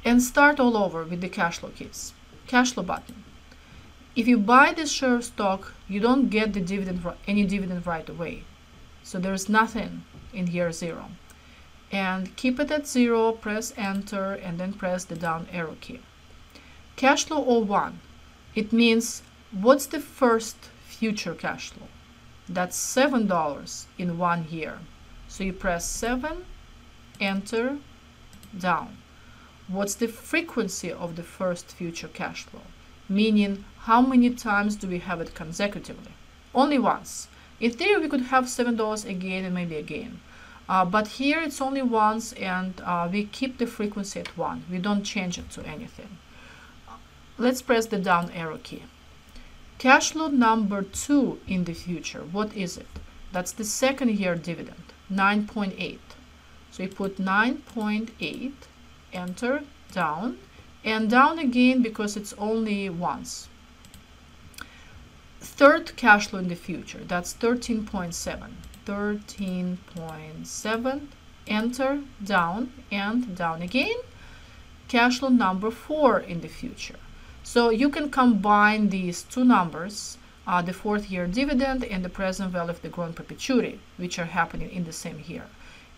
and start all over with the cash flow keys. Cash flow button. If you buy this share of stock, you don't get the dividend, any dividend right away. So there's nothing in year 0. And keep it at 0, press enter, and then press the down arrow key. Cash flow 01, it means what's the first future cash flow? That's $7 in 1 year. So you press 7, enter, down. What's the frequency of the first future cash flow? Meaning, how many times do we have it consecutively? Only once. In theory, we could have $7 again and maybe again. But here it's only once, and we keep the frequency at 1. We don't change it to anything. Let's press the down arrow key. Cash flow number 2 in the future, what is it? That's the second year dividend, 9.8. So you put 9.8, enter, down, and down again because it's only once. Third cash flow in the future, that's 13.7. 13.7, enter, down, and down again. Cash flow number 4 in the future. So you can combine these two numbers, the fourth year dividend and the present value of the growing perpetuity, which are happening in the same year,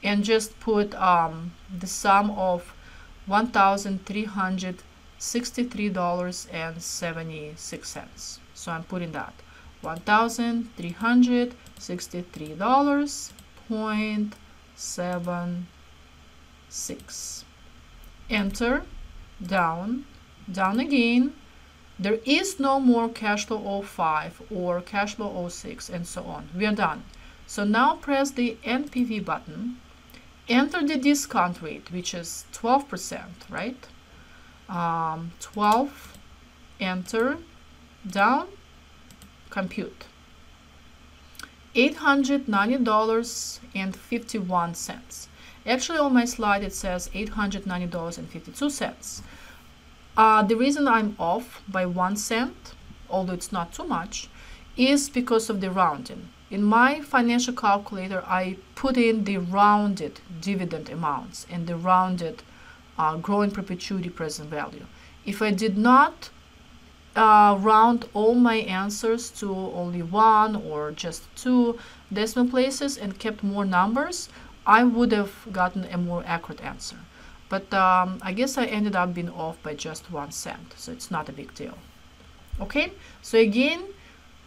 and just put the sum of $1,363.76. So I'm putting that $1,363.76. Enter, down, down again. There is no more cash flow 05 or cash flow 06 and so on. We are done. So now press the NPV button, enter the discount rate, which is 12%, right? 12, enter, down, compute. $890.51. Actually, on my slide it says $890.52. The reason I'm off by 1 cent, although it's not too much, is because of the rounding. In my financial calculator, I put in the rounded dividend amounts and the rounded growing perpetuity present value. If I did not round all my answers to only 1 or just 2 decimal places and kept more numbers, I would have gotten a more accurate answer. But I guess I ended up being off by just 1 cent, so it's not a big deal. Okay, so again,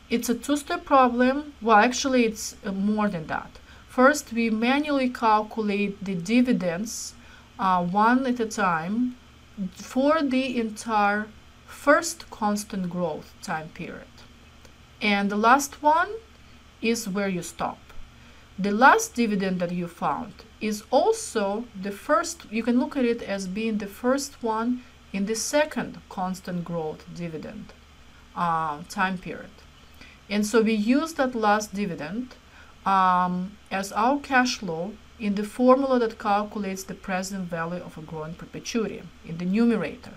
it's a two-step problem. Well, actually, it's more than that. First, we manually calculate the dividends one at a time for the entire first constant growth time period. And the last one is where you stop. The last dividend that you found is also the first. You can look at it as being the first one in the second constant growth dividend time period. And so we use that last dividend as our cash flow in the formula that calculates the present value of a growing perpetuity in the numerator.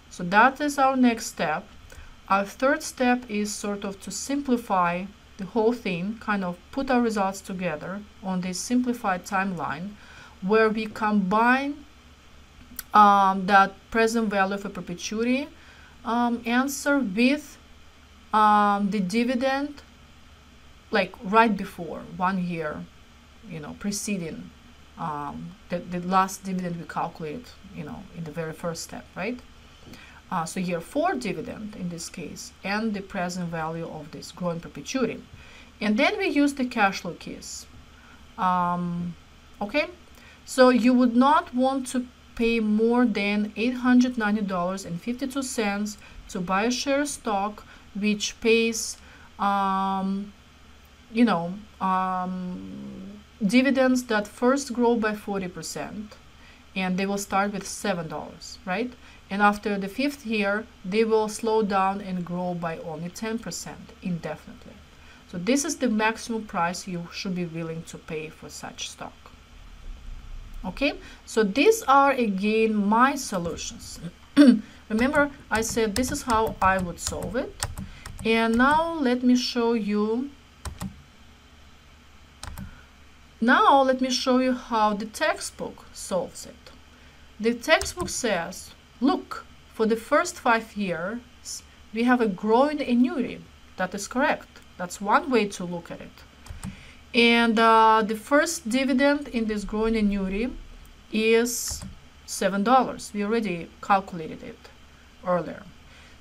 So that is our next step. Our third step is sort of to simplify the whole thing, kind of put our results together on this simplified timeline where we combine that present value of a perpetuity answer with the dividend like right before 1 year, preceding the last dividend we calculated, in the very first step, right? So year 4 dividend in this case, and the present value of this growing perpetuity. And then we use the cash flow keys. Okay, so you would not want to pay more than $890.52 to buy a share of stock, which pays, dividends that first grow by 40%, and they will start with $7, right? And after the 5th year, they will slow down and grow by only 10% indefinitely. So this is the maximum price you should be willing to pay for such stock. Okay, so these are again my solutions. Remember, I said this is how I would solve it. And now let me show you. Now let me show you how the textbook solves it. The textbook says, look, for the first 5 years, we have a growing annuity. That is correct. That's one way to look at it. And the first dividend in this growing annuity is $7. We already calculated it earlier.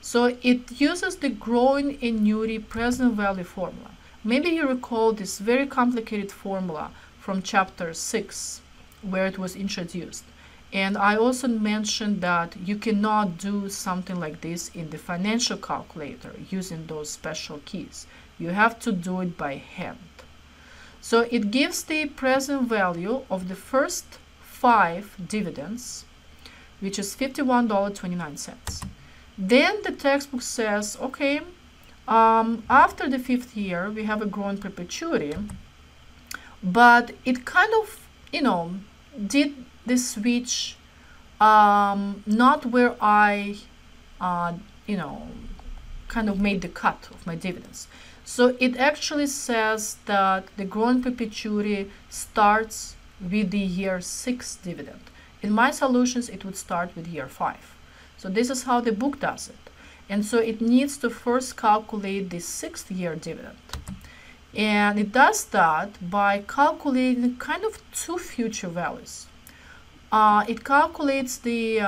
So it uses the growing annuity present value formula. Maybe you recall this very complicated formula from chapter 6 where it was introduced. And I also mentioned that you cannot do something like this in the financial calculator using those special keys. You have to do it by hand. So it gives the present value of the first 5 dividends, which is $51.29. Then the textbook says, okay, after the 5th year, we have a growing perpetuity, but it kind of, did the switch not where I, kind of made the cut of my dividends. So it actually says that the growing perpetuity starts with the year 6 dividend. In my solutions, it would start with year 5. So this is how the book does it. And so it needs to first calculate the 6th year dividend. And it does that by calculating kind of 2 future values. It calculates the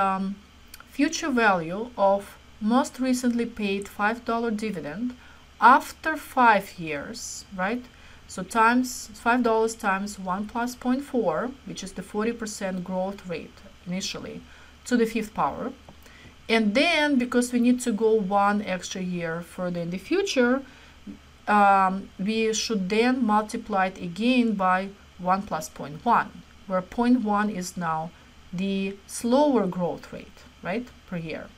future value of most recently paid $5 dividend after 5 years, right? So times $5 times 1 plus 0.4, which is the 40% growth rate initially, to the 5th power. And then, because we need to go 1 extra year further in the future, we should then multiply it again by 1 plus 0.1, where 0.1 is now the slower growth rate, right, per year.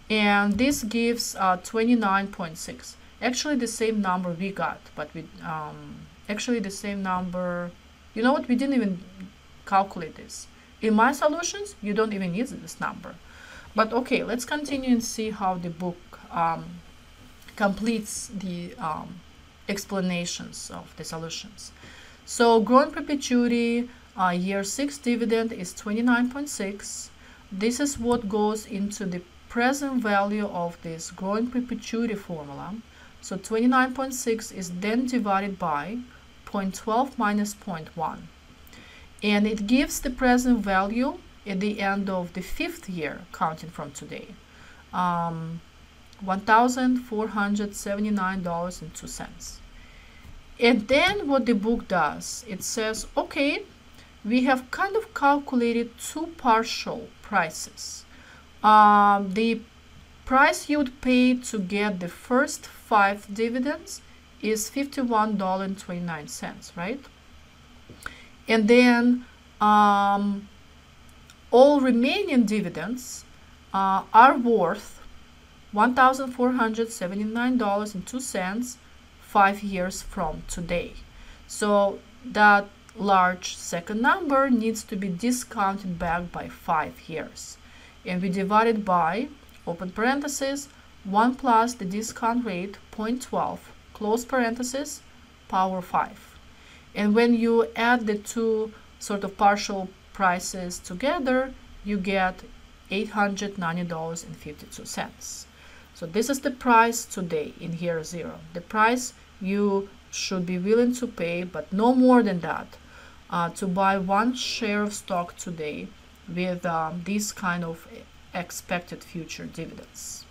And this gives 29.6. Actually, the same number we got, but we actually the same number. You know what? We didn't even calculate this. In my solutions, you don't even use this number. But okay, let's continue and see how the book completes the explanations of the solutions. So growing perpetuity, year 6 dividend is 29.6. This is what goes into the present value of this growing perpetuity formula. So 29.6 is then divided by 0.12 minus 0.1. And it gives the present value at the end of the 5th year, counting from today, $1,479.02. And then what the book does, it says, okay, we have kind of calculated 2 partial prices. The price you would pay to get the first 5 dividends is $51.29, right? And then all remaining dividends are worth $1,479.02 5 years from today. So that large second number needs to be discounted back by 5 years. And we divide it by, open parenthesis, 1 plus the discount rate, 0.12, close parenthesis, power 5. And when you add the 2 sort of partial prices together, you get $890.52. So this is the price today in year 0. The price you should be willing to pay, but no more than that, to buy 1 share of stock today with these kind of expected future dividends.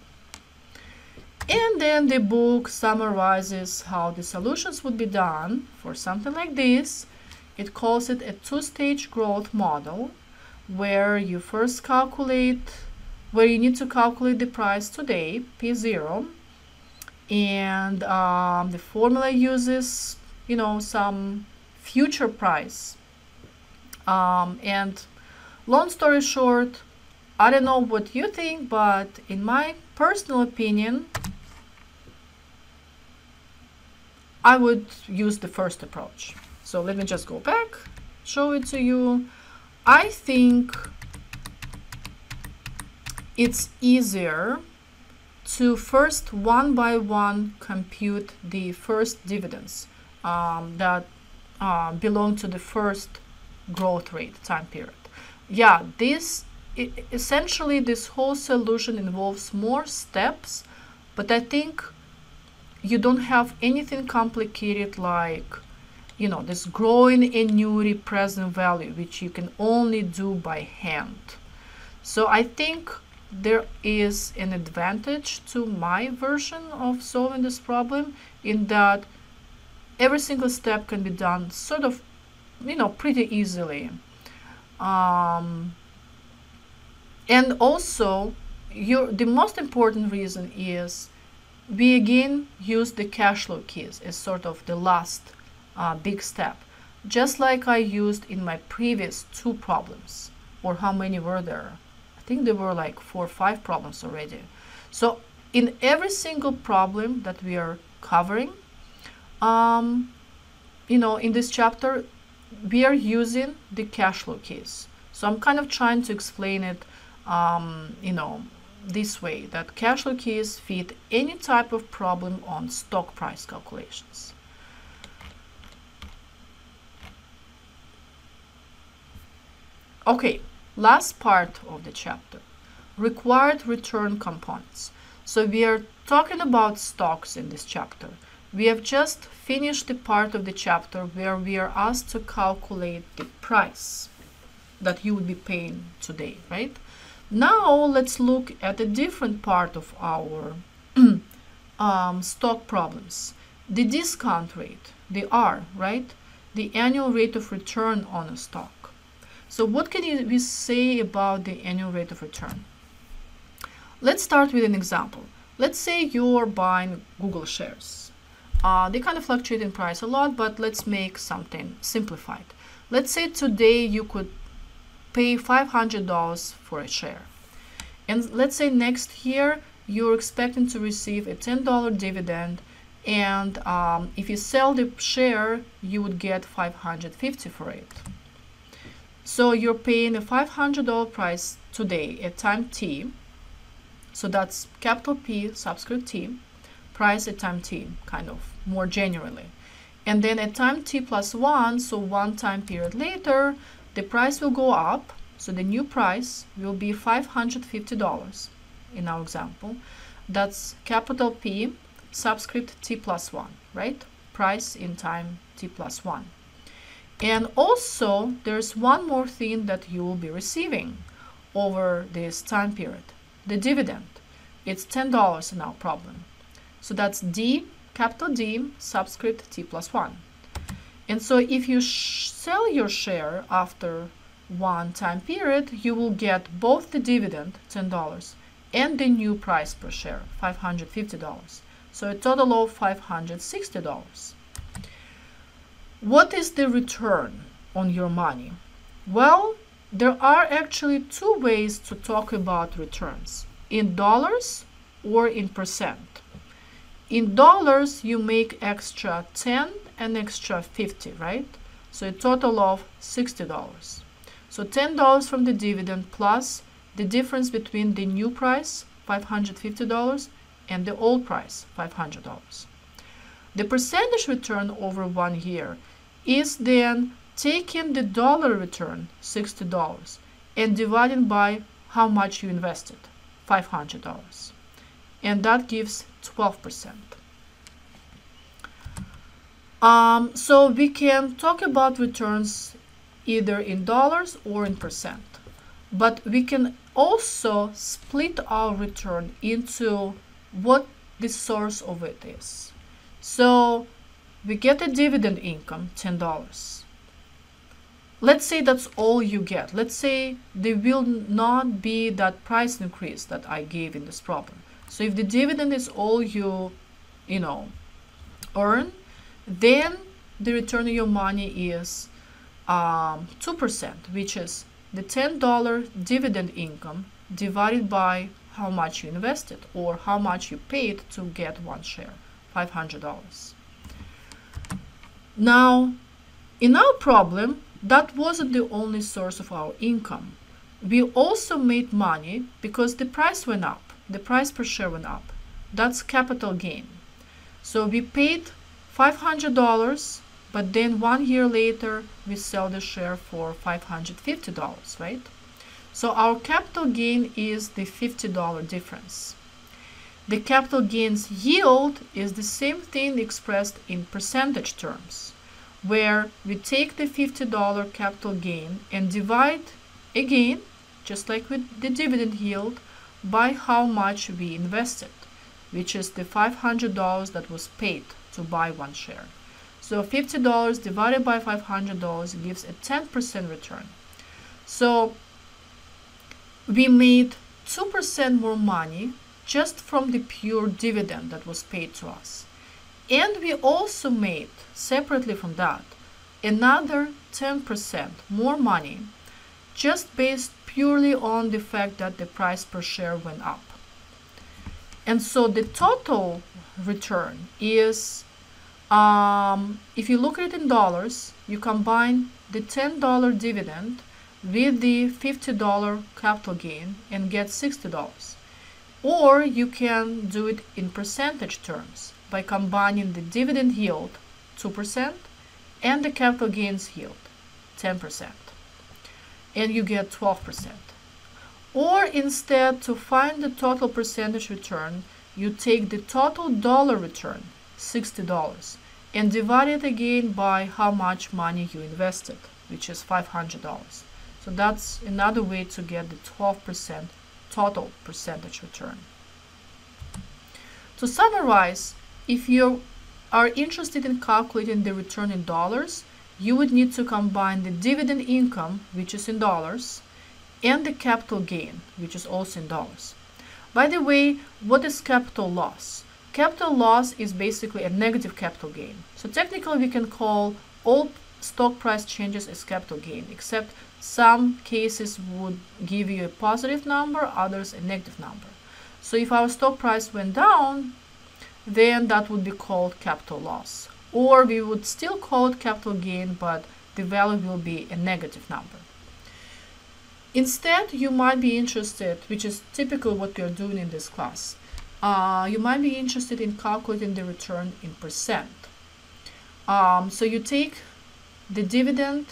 And then the book summarizes how the solutions would be done for something like this. It calls it a 2-stage growth model, where you first calculate, where you need to calculate the price today, P0, and the formula uses, some future price. And long story short, I don't know what you think, but in my personal opinion, I would use the first approach. So let me just go back, show it to you. I think it's easier to first one by one compute the first dividends that belong to the first growth rate time period. Yeah, essentially this whole solution involves more steps, but I think you don't have anything complicated like, this growing annuity present value, which you can only do by hand. So I think there is an advantage to my version of solving this problem in that every single step can be done sort of, pretty easily. And also, the most important reason is we again use the cash flow keys as sort of the last big step, just like I used in my previous 2 problems. Or how many were there? I think there were like 4 or 5 problems already. So in every single problem that we are covering, in this chapter, we are using the cash flow keys. So I'm kind of trying to explain it, this way, that cash flow keys fit any type of problem on stock price calculations. Okay, last part of the chapter, required return components. So we are talking about stocks in this chapter. We have just finished the part of the chapter where we are asked to calculate the price that you would be paying today, right? Now let's look at a different part of our stock problems. The discount rate, the R, right? The annual rate of return on a stock. So what can we say about the annual rate of return? Let's start with an example. Let's say you're buying Google shares. They kind of fluctuate in price a lot, but let's make something simplified. Let's say today you could pay $500 for a share. And let's say next year you're expecting to receive a $10 dividend, and if you sell the share, you would get $550 for it. So you're paying a $500 price today at time t. So that's capital P subscript t, price at time t, kind of more generally. And then at time t plus 1, so 1 time period later, the price will go up. So the new price will be $550 in our example. That's capital P subscript t plus 1, right? Price in time t plus 1. And also, there's one more thing that you will be receiving over this time period, the dividend. It's $10 in our problem. So that's D, capital D, subscript t plus 1. And so if you sell your share after 1 time period, you will get both the dividend, $10, and the new price per share, $550. So a total of $560. What is the return on your money? Well, there are actually 2 ways to talk about returns, in dollars or in percent. In dollars, you make extra 10 and extra 50, right? So a total of $60. So $10 from the dividend plus the difference between the new price, $550, and the old price, $500. The percentage return over 1 year is then taking the dollar return, $60, and dividing by how much you invested, $500. And that gives 12%. So we can talk about returns either in dollars or in percent. But we can also split our return into what the source of it is. So we get a dividend income, $10. Let's say that's all you get. Let's say there will not be that price increase that I gave in this problem. So if the dividend is all you earn, then the return on your money is 2%, which is the $10 dividend income divided by how much you invested or how much you paid to get 1 share, $500. Now, in our problem, that wasn't the only source of our income. We also made money because the price went up. The price per share went up. That's capital gain. So we paid $500, but then 1 year later, we sell the share for $550, right? So our capital gain is the $50 difference. The capital gains yield is the same thing expressed in percentage terms, where we take the $50 capital gain and divide again, just like with the dividend yield, by how much we invested, which is the $500 that was paid to buy one share. So $50 divided by $500 gives a 10% return. So we made 2% more money just from the pure dividend that was paid to us. And we also made, separately from that, another 10% more money just based purely on the fact that the price per share went up. And so the total return is, if you look at it in dollars, you combine the $10 dividend with the $50 capital gain and get $60. Or you can do it in percentage terms by combining the dividend yield, 2%, and the capital gains yield, 10%. And you get 12%. Or instead, to find the total percentage return, you take the total dollar return, $60, and divide it again by how much money you invested, which is $500. So that's another way to get the 12% total percentage return. To summarize, if you are interested in calculating the return in dollars, you would need to combine the dividend income, which is in dollars, and the capital gain, which is also in dollars. By the way, what is capital loss? Capital loss is basically a negative capital gain. So technically we can call all stock price changes as capital gain, except some cases would give you a positive number, others a negative number. So if our stock price went down, then that would be called capital loss. Or we would still call it capital gain, but the value will be a negative number. Instead, you might be interested, which is typically what we are doing in this class, you might be interested in calculating the return in percent. So you take the dividend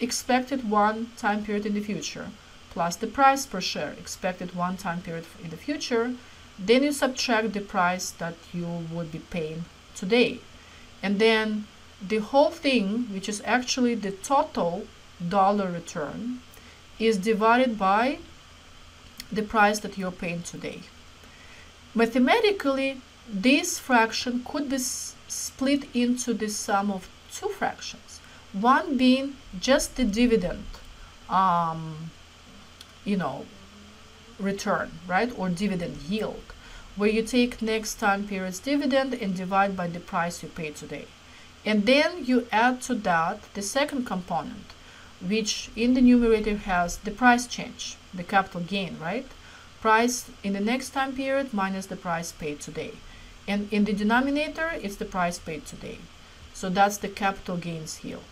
expected one time period in the future, plus the price per share expected one time period in the future, then you subtract the price that you would be paying today. And then the whole thing, which is actually the total dollar return, is divided by the price that you're paying today. Mathematically, this fraction could be split into the sum of two fractions. One being just the dividend, return, right, or dividend yield, where you take next time period's dividend and divide by the price you paid today. And then you add to that the second component, which in the numerator has the price change, the capital gain, right? Price in the next time period minus the price paid today. And in the denominator, it's the price paid today. So that's the capital gains yield.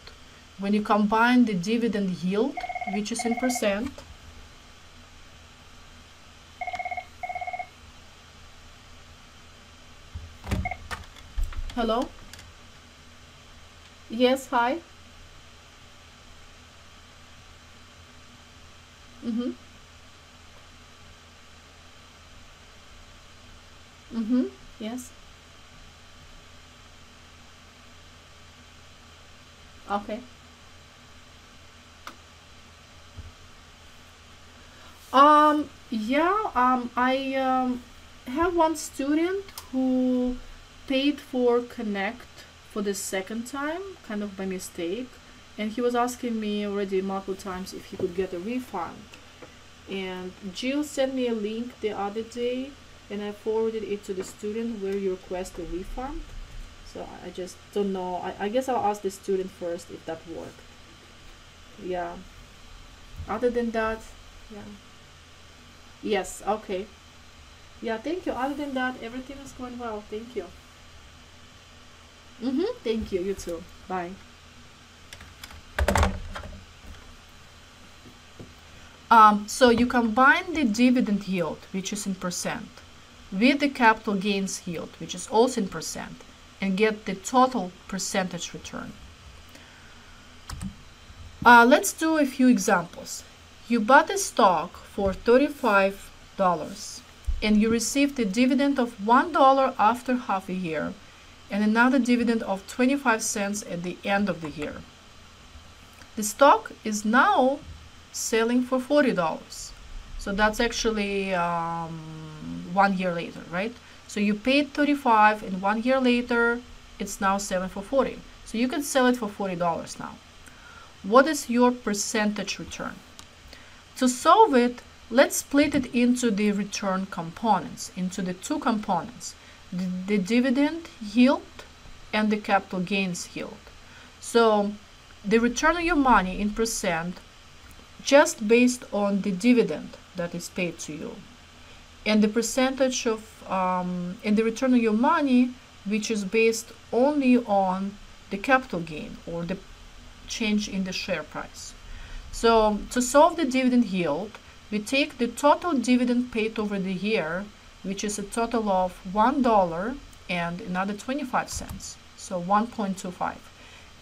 When you combine the dividend yield, which is in percent, hello? Yes, hi? Mm-hmm. Mm-hmm. Yes. Okay. I have one student who paid for Connect for the second time, kind of by mistake, and he was asking me already multiple times if he could get a refund. And Jill sent me a link the other day, and I forwarded it to the student where you request a refund. So I just don't know. I guess I'll ask the student first if that worked. Yeah. Other than that, yeah. Yes, okay. Yeah, thank you. Other than that, everything is going well. Thank you. Mm-hmm. Thank you. You too. Bye. So you combine the dividend yield, which is in percent, with the capital gains yield, which is also in percent, and get the total percentage return. Let's do a few examples. You bought a stock for $35 and you received a dividend of $1 after half a year and another dividend of 25 cents at the end of the year. The stock is now selling for $40. So that's actually 1 year later, right? So you paid 35 and 1 year later it's now 7 for 40. So you can sell it for $40 now. What is your percentage return? To solve it, let's split it into the return components, into the two components, the dividend yield and the capital gains yield. So the return on your money in percent just based on the dividend that is paid to you, and the percentage of and the return on your money, which is based only on the capital gain or the change in the share price. So to solve the dividend yield, we take the total dividend paid over the year, which is a total of $1 and another 25 cents, so 1.25,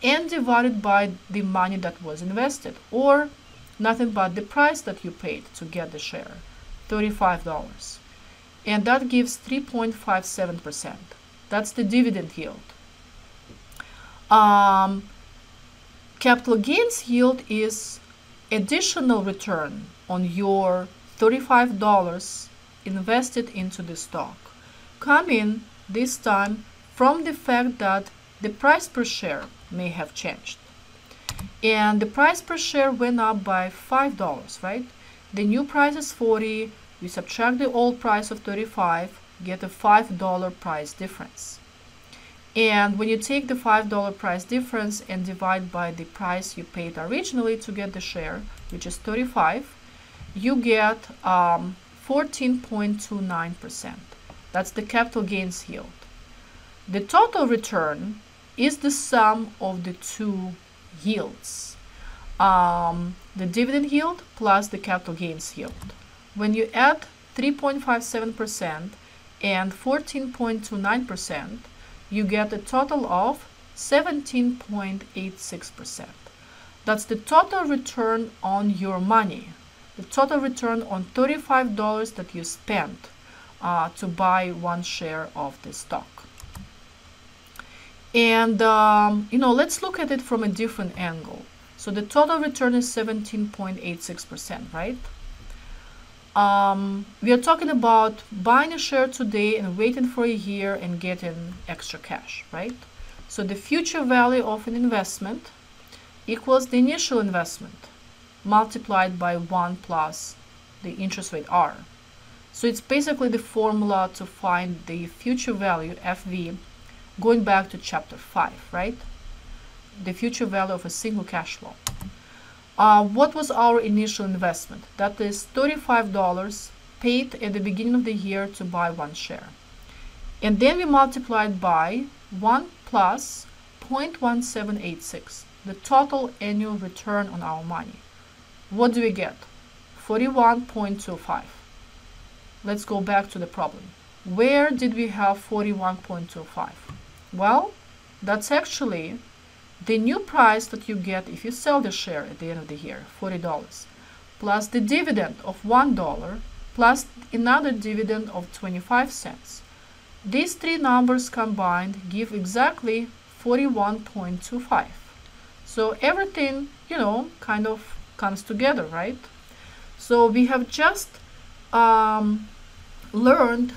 and divide it by the money that was invested, or nothing but the price that you paid to get the share, $35. And that gives 3.57%. That's the dividend yield. Capital gains yield is additional return on your $35 invested into the stock, coming this time from the fact that the price per share may have changed. And the price per share went up by $5, right? The new price is 40, you subtract the old price of 35, get a $5 price difference. And when you take the $5 price difference and divide by the price you paid originally to get the share, which is 35, you get 14.29%. That's the capital gains yield. The total return is the sum of the two yields, the dividend yield plus the capital gains yield. When you add 3.57% and 14.29%, you get a total of 17.86%. That's the total return on your money, the total return on $35 that you spent to buy one share of the stock. And let's look at it from a different angle. So the total return is 17.86%, right? We are talking about buying a share today and waiting for a year and getting extra cash, right? So the future value of an investment equals the initial investment multiplied by 1 plus the interest rate R. So it's basically the formula to find the future value, FV, going back to chapter 5, right? The future value of a single cash flow. What was our initial investment? That is $35 paid at the beginning of the year to buy one share. And then we multiplied by 1 plus 0.1786, the total annual return on our money. What do we get? 41.25. Let's go back to the problem. Where did we have 41.25? Well, that's actually the new price that you get if you sell the share at the end of the year, $40, plus the dividend of $1, plus another dividend of 25 cents. These three numbers combined give exactly 41.25. So everything, kind of comes together, right? So we have just learned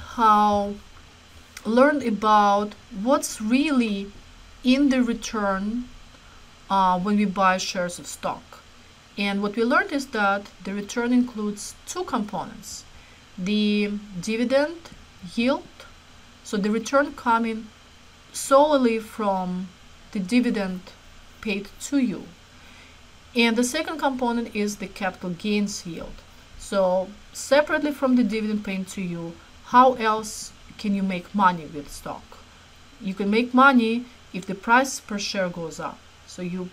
about what's really in the return when we buy shares of stock. And what we learned is that the return includes two components: the dividend yield, so the return coming solely from the dividend paid to you, and the second component is the capital gains yield. So separately from the dividend paid to you, how else can you make money with stock? You can make money if the price per share goes up. So you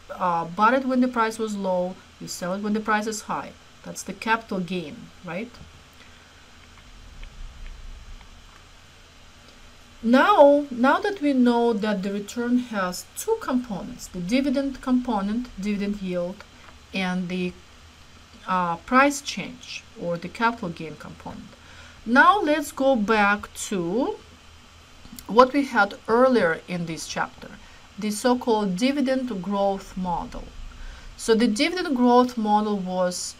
bought it when the price was low, you sell it when the price is high. That's the capital gain, right? Now that we know that the return has two components, the dividend component, dividend yield, and the price change or the capital gain component. Now let's go back to what we had earlier in this chapter, the so-called dividend growth model. So the dividend growth model was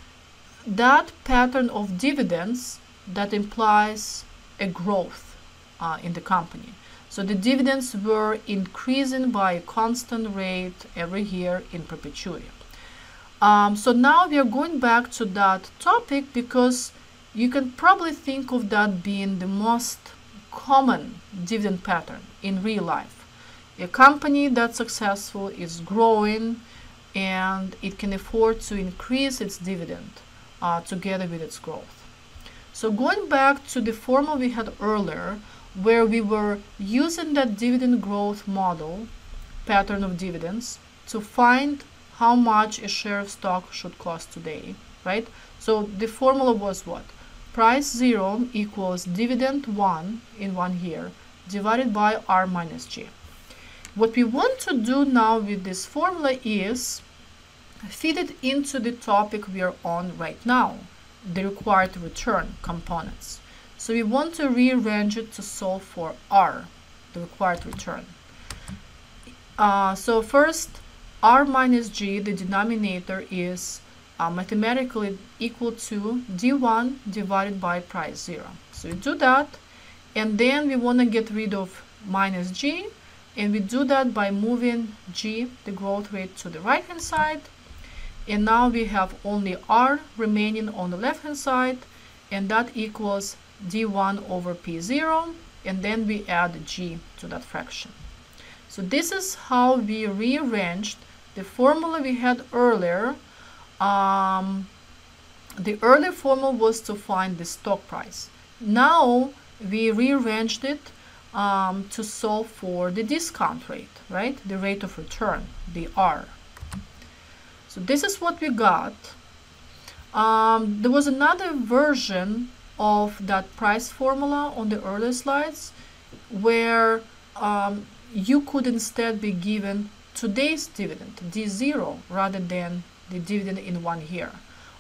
that pattern of dividends that implies a growth in the company. So the dividends were increasing by a constant rate every year in perpetuity. So now we are going back to that topic because you can probably think of that being the most common dividend pattern in real life. A company that's successful is growing and it can afford to increase its dividend together with its growth. So going back to the formula we had earlier, where we were using that dividend growth model, pattern of dividends, to find how much a share of stock should cost today, right? So the formula was what? Price 0 equals dividend 1 in 1 year divided by R minus G. What we want to do now with this formula is feed it into the topic we are on right now, the required return components. So we want to rearrange it to solve for R, the required return. So first, R minus G, the denominator, is mathematically equal to D1 divided by price 0. So we do that, and then we want to get rid of minus G, and we do that by moving G, the growth rate, to the right hand side. And now we have only R remaining on the left hand side, and that equals D1 over P0, and then we add G to that fraction. So this is how we rearranged the formula we had earlier. The earlier formula was to find the stock price. Now we rearranged it to solve for the discount rate, right? The rate of return, the R. So this is what we got. There was another version of that price formula on the earlier slides where you could instead be given today's dividend, D0, rather than the dividend in 1 year.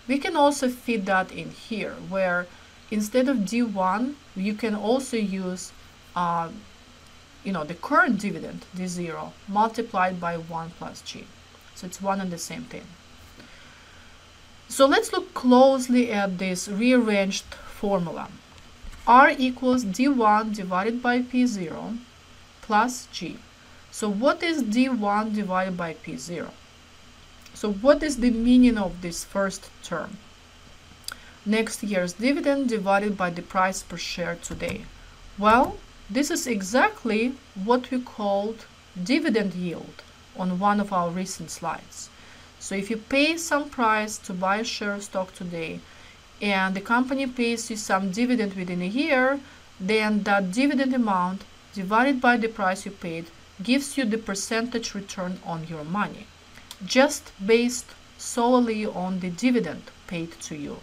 We can also fit that in here, where instead of D1, you can also use the current dividend, D0, multiplied by 1 plus G. So it's one and the same thing. So let's look closely at this rearranged formula. R equals D1 divided by P0 plus G. So what is D1 divided by P0? So what is the meaning of this first term? Next year's dividend divided by the price per share today. Well, this is exactly what we called dividend yield on one of our recent slides. So if you pay some price to buy a share of stock today, and the company pays you some dividend within a year, then that dividend amount divided by the price you paid gives you the percentage return on your money, just based solely on the dividend paid to you.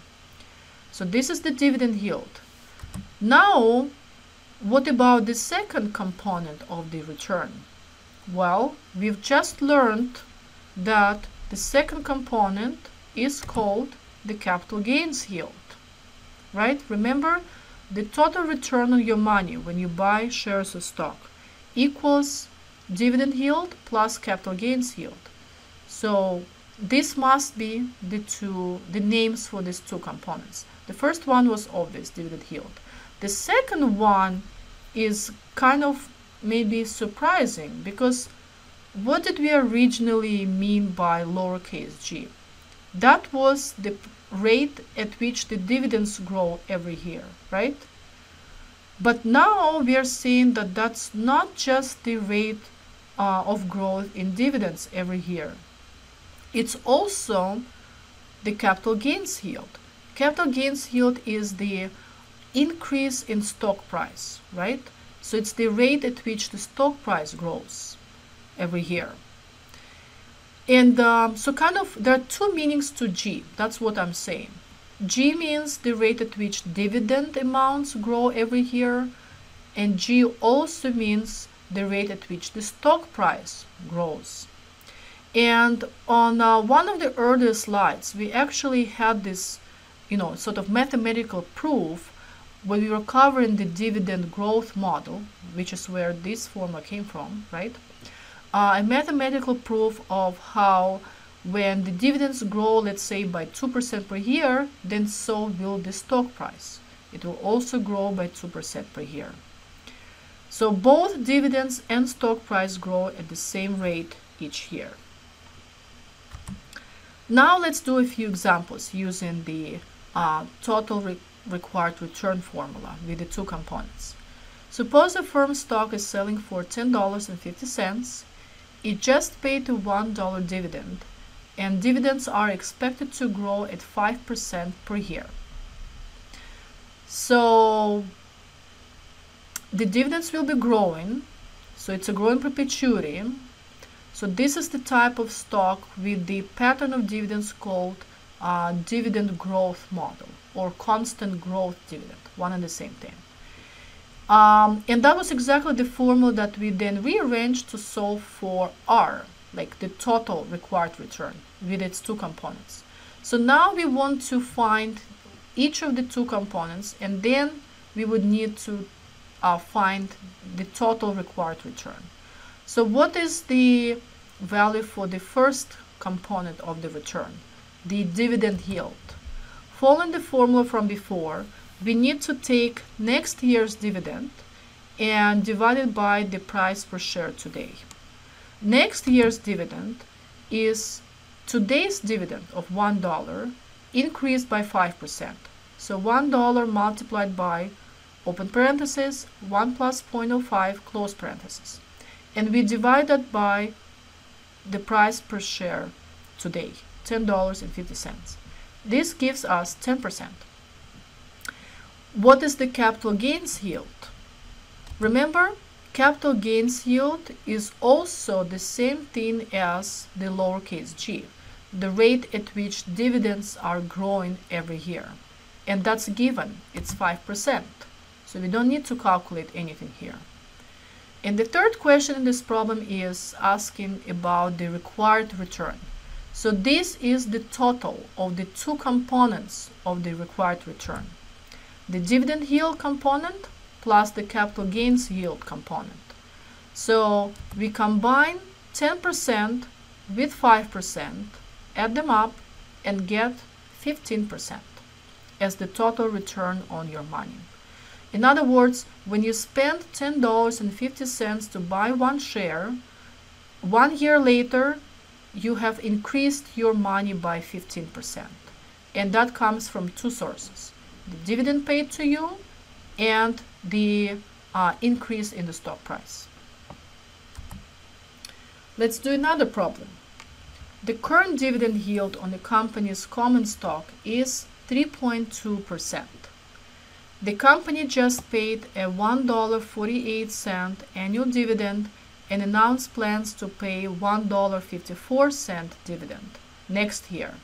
So this is the dividend yield. Now, what about the second component of the return? Well, we've just learned that the second component is called the capital gains yield, right? Remember, the total return on your money when you buy shares of stock equals dividend yield plus capital gains yield. So this must be the names for these two components. The first one was obvious, dividend yield. The second one is kind of maybe surprising, because what did we originally mean by lowercase g? That was the rate at which the dividends grow every year, right? But now we are seeing that that's not just the rate of growth in dividends every year. It's also the capital gains yield. Capital gains yield is the increase in stock price, right? So it's the rate at which the stock price grows every year. And so kind of there are two meanings to G. That's what I'm saying. G means the rate at which dividend amounts grow every year, and G also means the rate at which the stock price grows. And on one of the earlier slides, we actually had this, sort of mathematical proof when we were covering the dividend growth model, which is where this formula came from, right? A mathematical proof of how When the dividends grow, let's say by 2% per year, then so will the stock price. It will also grow by 2% per year. So both dividends and stock price grow at the same rate each year. Now let's do a few examples using the total required return formula with the two components. Suppose a firm's stock is selling for $10.50. It just paid a $1 dividend, and dividends are expected to grow at 5% per year. So the dividends will be growing, so it's a growing perpetuity. So this is the type of stock with the pattern of dividends called dividend growth model, or constant growth dividend, one and the same thing. And that was exactly the formula that we then rearranged to solve for R, like the total required return with its two components. So now we want to find each of the two components, and then we would need to find the total required return. So what is the value for the first component of the return? The dividend yield. Following the formula from before, we need to take next year's dividend and divide it by the price per share today. Next year's dividend is today's dividend of $1 increased by 5%. So $1 multiplied by, open parenthesis, 1 plus 0.05, close parenthesis. And we divide that by the price per share today, $10.50. This gives us 10%. What is the capital gains yield? Remember, capital gains yield is also the same thing as the lowercase g, the rate at which dividends are growing every year. And that's given, it's 5%. So we don't need to calculate anything here. And the third question in this problem is asking about the required return. So this is the total of the two components of the required return. The dividend yield component plus the capital gains yield component. So we combine 10% with 5%, add them up, and get 15% as the total return on your money. In other words, when you spend $10.50 to buy one share, 1 year later, you have increased your money by 15%. And that comes from two sources: the dividend paid to you and the increase in the stock price. Let's do another problem. The current dividend yield on the company's common stock is 3.2%. The company just paid a $1.48 annual dividend and announced plans to pay $1.54 dividend next year.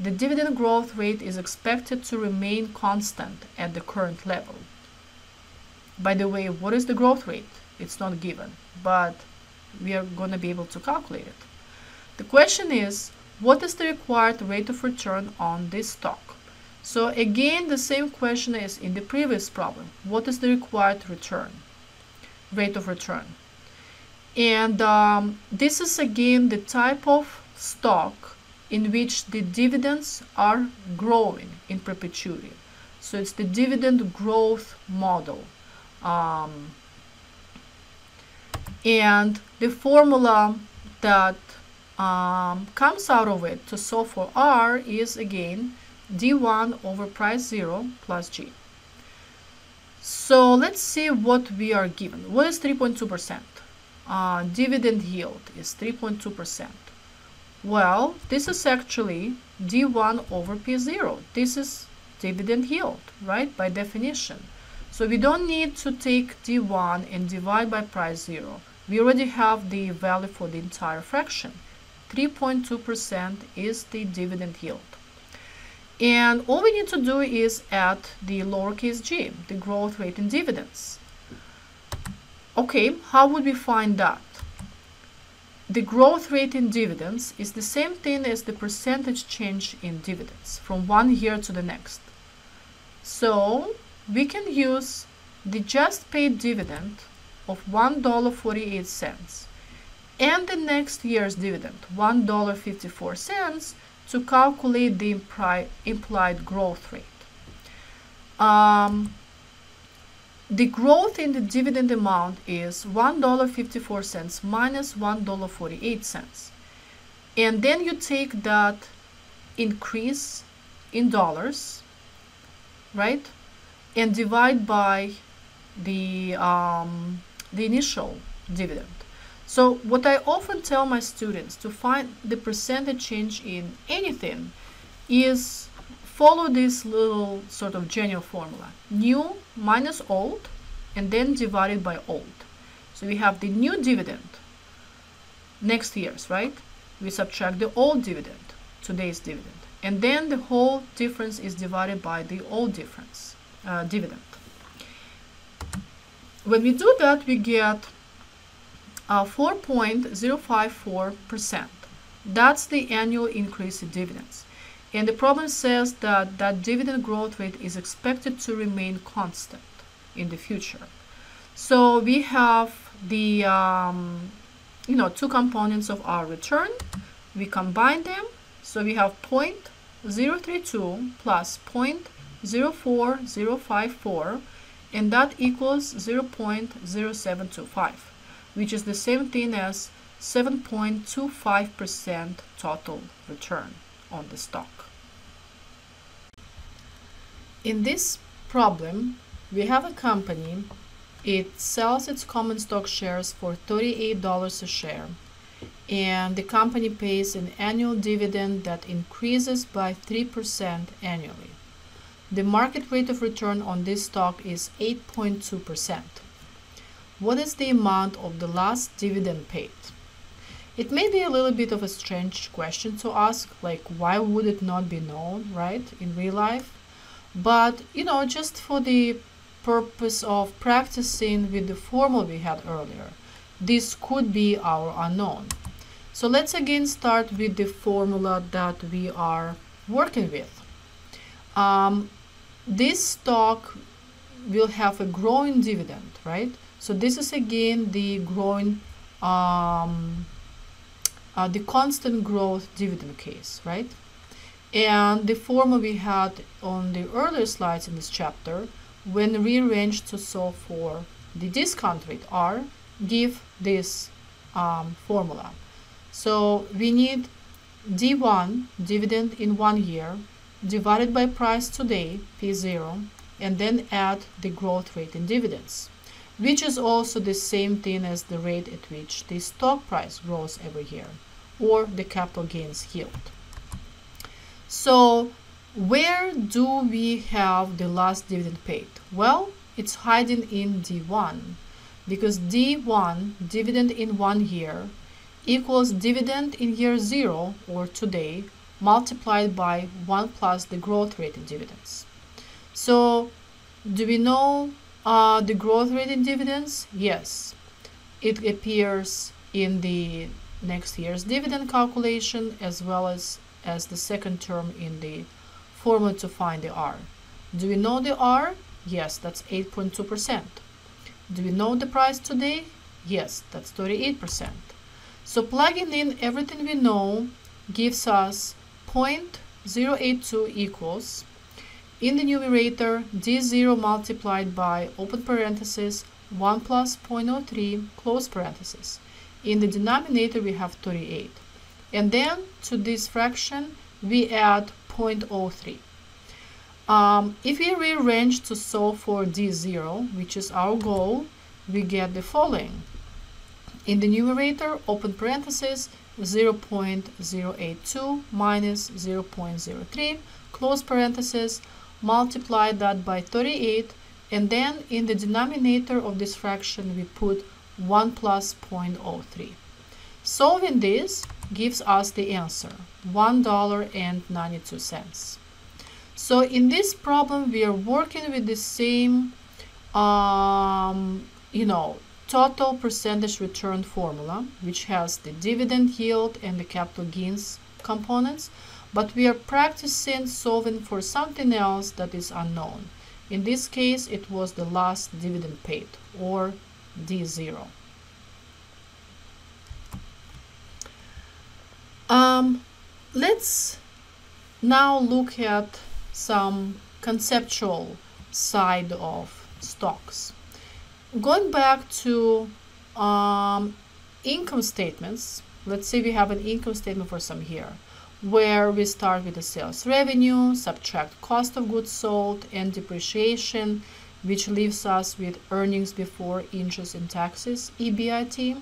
The dividend growth rate is expected to remain constant at the current level. By the way, what is the growth rate? It's not given, but we are going to be able to calculate it. The question is, what is the required rate of return on this stock? So again, the same question is in the previous problem. What is the required rate of return? And this is again the type of stock in which the dividends are growing in perpetuity. So it's the dividend growth model. And the formula that comes out of it to solve for R is again D1 over price 0 plus G. So let's see what we are given. What is 3.2%? Dividend yield is 3.2%. Well, this is actually D1 over P0. This is dividend yield, right, by definition. So we don't need to take D1 and divide by price 0. We already have the value for the entire fraction. 3.2% is the dividend yield. And all we need to do is add the lowercase g, the growth rate in dividends. Okay, how would we find that? The growth rate in dividends is the same thing as the percentage change in dividends from 1 year to the next. So we can use the just paid dividend of $1.48 and the next year's dividend, $1.54, to calculate the implied growth rate. The growth in the dividend amount is $1.54 minus $1.48. And then you take that increase in dollars, right? And divide by the initial dividend. So what I often tell my students to find the percentage change in anything is follow this little sort of general formula. New minus old, and then divided by old. So we have the new dividend, next year's, right? We subtract the old dividend, today's dividend. And then the whole difference is divided by the old difference, dividend. When we do that, we get 4.054%. That's the annual increase in dividends. And the problem says that that dividend growth rate is expected to remain constant in the future. So we have the two components of our return. We combine them. So we have 0.032 plus 0.04054, and that equals 0.0725, which is the same thing as 7.25% total return on the stock. In this problem, we have a company. It sells its common stock shares for $38 a share, and the company pays an annual dividend that increases by 3% annually. The market rate of return on this stock is 8.2%. What is the amount of the last dividend paid? It may be a little bit of a strange question to ask, like why would it not be known, right, in real life? But, just for the purpose of practicing with the formula we had earlier, this could be our unknown. So let's again start with the formula that we are working with. This stock will have a growing dividend, right? So this is again the growing, the constant growth dividend case, right? And the formula we had on the earlier slides in this chapter, when rearranged to solve for the discount rate R, give this formula. So we need D1, dividend in 1 year, divided by price today, P0, and then add the growth rate in dividends, which is also the same thing as the rate at which the stock price grows every year, or the capital gains yield. So where do we have the last dividend paid? Well, it's hiding in D1, because D1, dividend in 1 year, equals dividend in year 0, or today, multiplied by 1 plus the growth rate in dividends. So do we know the growth rate in dividends? Yes. It appears in the next year's dividend calculation, as well as the second term in the formula to find the R. Do we know the R? Yes, that's 8.2%. Do we know the price today? Yes, that's 38%. So plugging in everything we know gives us 0.082 equals, in the numerator, D0 multiplied by, open parenthesis, 1 plus 0.03, close parenthesis. In the denominator, we have 38. And then to this fraction, we add 0.03. If we rearrange to solve for D0, which is our goal, we get the following. In the numerator, open parenthesis, 0.082 minus 0.03, close parenthesis, multiply that by 38, and then in the denominator of this fraction, we put 1 plus 0.03. Solving this gives us the answer, $1.92. So in this problem, we are working with the same, total percentage return formula, which has the dividend yield and the capital gains components, but we are practicing solving for something else that is unknown. In this case, it was the last dividend paid, or D0. Let's now look at some conceptual side of stocks. Going back to income statements, let's say we have an income statement for some year where we start with the sales revenue, subtract cost of goods sold and depreciation, which leaves us with earnings before interest and taxes, EBIT.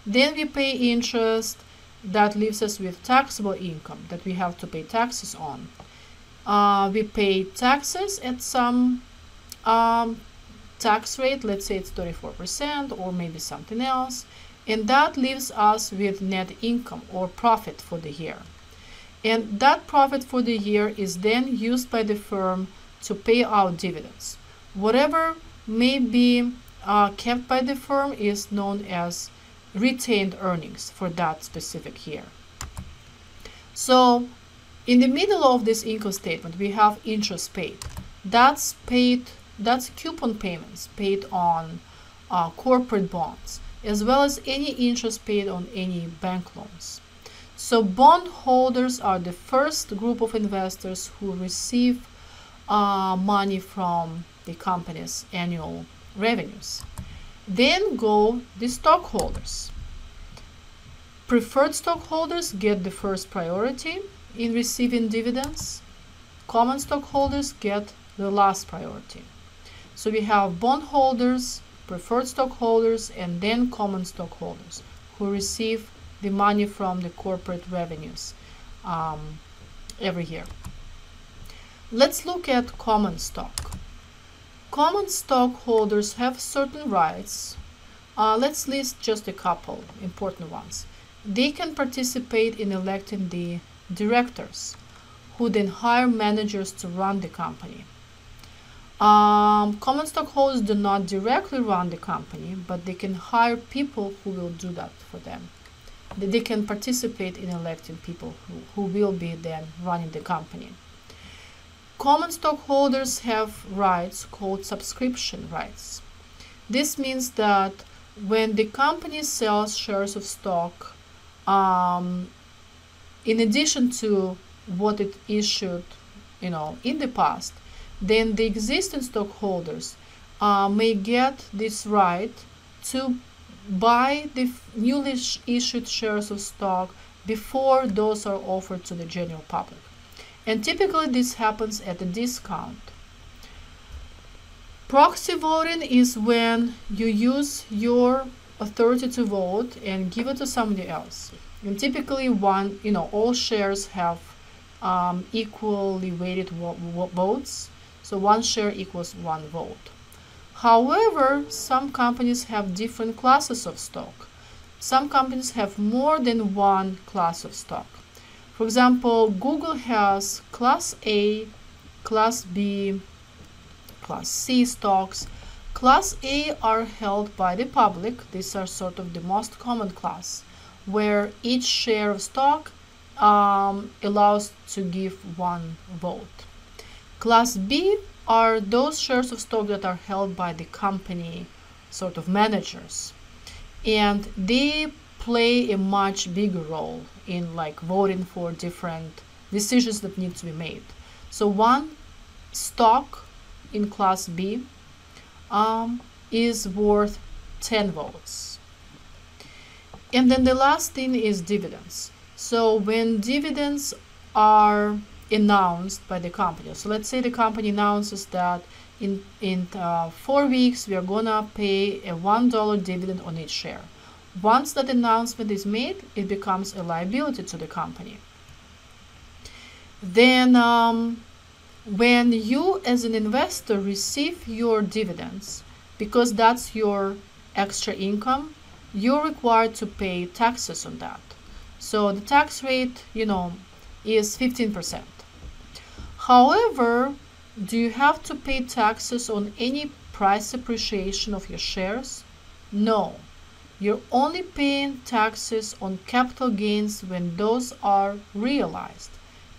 Then we pay interest. That leaves us with taxable income that we have to pay taxes on. We pay taxes at some tax rate, let's say it's 34% or maybe something else, and that leaves us with net income or profit for the year. And that profit for the year is then used by the firm to pay out dividends. Whatever may be kept by the firm is known as retained earnings for that specific year. So in the middle of this income statement, we have interest paid. That's coupon payments paid on corporate bonds, as well as any interest paid on any bank loans. So bond holders are the first group of investors who receive money from the company's annual revenues. Then go the stockholders. Preferred stockholders get the first priority in receiving dividends. Common stockholders get the last priority. So we have bondholders, preferred stockholders, and then common stockholders who receive the money from the corporate revenues every year. Let's look at common stock. Common stockholders have certain rights. Let's list just a couple important ones. They can participate in electing the directors, who then hire managers to run the company. Common stockholders do not directly run the company, but they can hire people who will do that for them. They can participate in electing people who will be then running the company. Common stockholders have rights called subscription rights. This means that when the company sells shares of stock, in addition to what it issued, in the past, then the existing stockholders may get this right to buy the newly issued shares of stock before those are offered to the general public. And typically this happens at a discount. Proxy voting is when you use your authority to vote and give it to somebody else. And typically all shares have equally weighted votes. So one share equals one vote. However, some companies have different classes of stock. Some companies have more than one class of stock. For example, Google has Class A, Class B, Class C stocks. Class A are held by the public. These are sort of the most common class, where each share of stock allows to give one vote. Class B are those shares of stock that are held by the company sort of managers, and they play a much bigger role in voting for different decisions that need to be made. So one stock in Class B is worth 10 votes. And then the last thing is dividends. So when dividends are announced by the company, so let's say the company announces that in 4 weeks we are gonna pay a $1 dividend on each share. Once that announcement is made, it becomes a liability to the company. Then when you as an investor receive your dividends, because that's your extra income, you're required to pay taxes on that. So the tax rate, is 15%. However, do you have to pay taxes on any price appreciation of your shares? No. You're only paying taxes on capital gains when those are realized.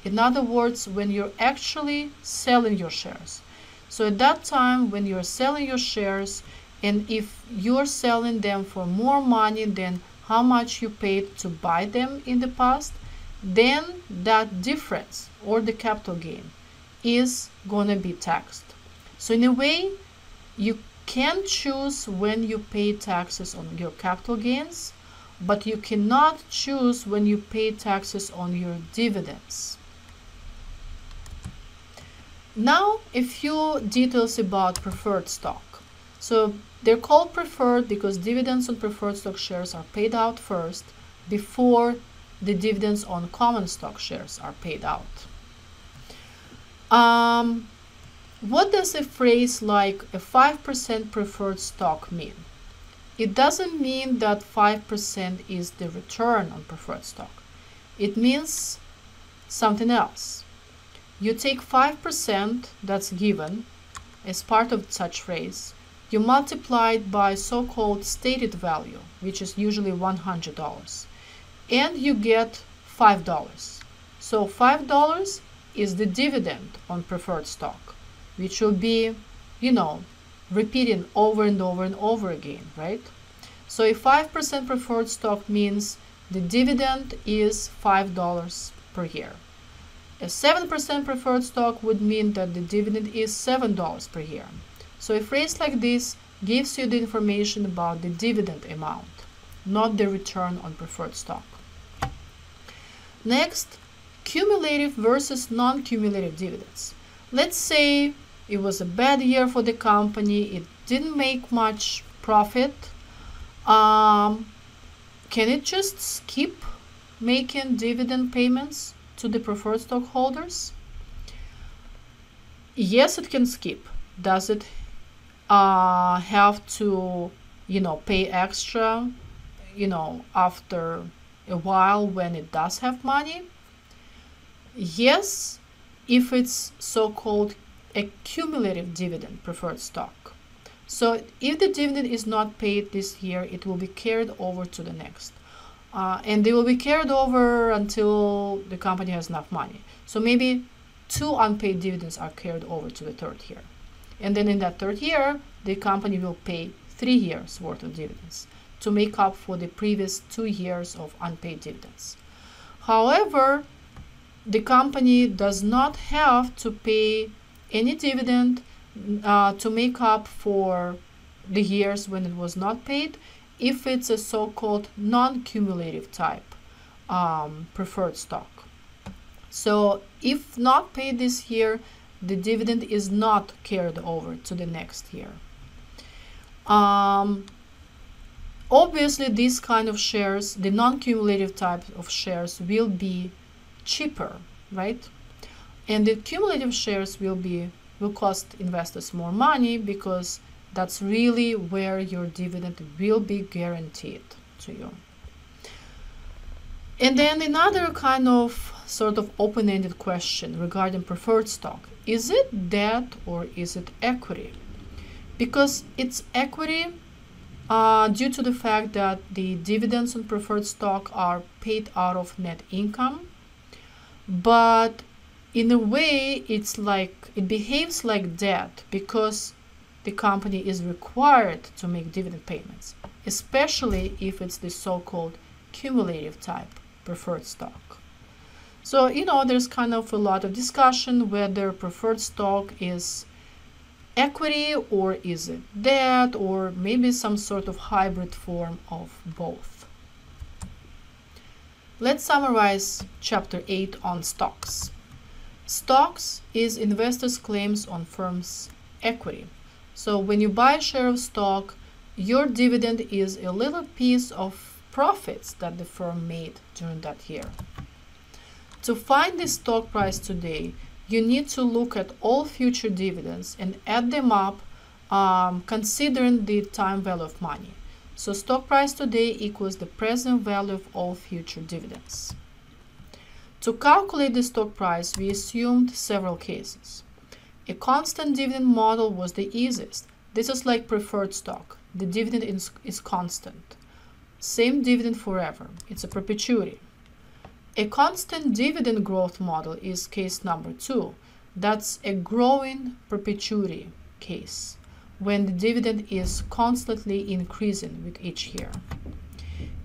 In other words, when you're actually selling your shares. So at that time, when you're selling your shares, and if you're selling them for more money than how much you paid to buy them in the past, then that difference or the capital gain is going to be taxed. So in a way, you can choose when you pay taxes on your capital gains, but you cannot choose when you pay taxes on your dividends. Now, a few details about preferred stock. So they're called preferred because dividends on preferred stock shares are paid out first before the dividends on common stock shares are paid out. What does a phrase like a 5% preferred stock mean? It doesn't mean that 5% is the return on preferred stock. It means something else. You take 5% that's given as part of such phrase, you multiply it by so-called stated value, which is usually $100, and you get $5. So $5 is the dividend on preferred stock, which will be, repeating over and over and over again, right? So a 5% preferred stock means the dividend is $5 per year. A 7% preferred stock would mean that the dividend is $7 per year. So a phrase like this gives you the information about the dividend amount, not the return on preferred stock. Next, cumulative versus non-cumulative dividends. Let's say it was a bad year for the company, it didn't make much profit. Can it just skip making dividend payments to the preferred stockholders? Yes, it can skip. Does it have to, pay extra, after a while when it does have money? Yes, if it's so-called a cumulative dividend preferred stock. So if the dividend is not paid this year, it will be carried over to the next. And they will be carried over until the company has enough money. So maybe 2 unpaid dividends are carried over to the third year. And then in that third year, the company will pay 3 years worth of dividends to make up for the previous 2 years of unpaid dividends. However, the company does not have to pay any dividend to make up for the years when it was not paid if it's a so-called non-cumulative type preferred stock. So if not paid this year, the dividend is not carried over to the next year. Obviously, these kind of shares, the non-cumulative type of shares, will be cheaper, right? And the cumulative shares will cost investors more money because that's really where your dividend will be guaranteed to you. And then another kind of sort of open-ended question regarding preferred stock. Is it debt or is it equity? Because it's equity due to the fact that the dividends on preferred stock are paid out of net income, but in a way it behaves like debt because the company is required to make dividend payments, especially if it's the so-called cumulative type preferred stock. So, there's kind of a lot of discussion whether preferred stock is equity or is it debt or maybe some sort of hybrid form of both. Let's summarize Chapter 8 on stocks. Stocks is investors' claims on firms' equity. So when you buy a share of stock, your dividend is a little piece of profits that the firm made during that year. To find the stock price today, you need to look at all future dividends and add them up, considering the time value of money. So stock price today equals the present value of all future dividends. To calculate the stock price, we assumed several cases. A constant dividend model was the easiest. This is like preferred stock. The dividend is constant. Same dividend forever. It's a perpetuity. A constant dividend growth model is case number 2. That's a growing perpetuity case, when the dividend is constantly increasing with each year.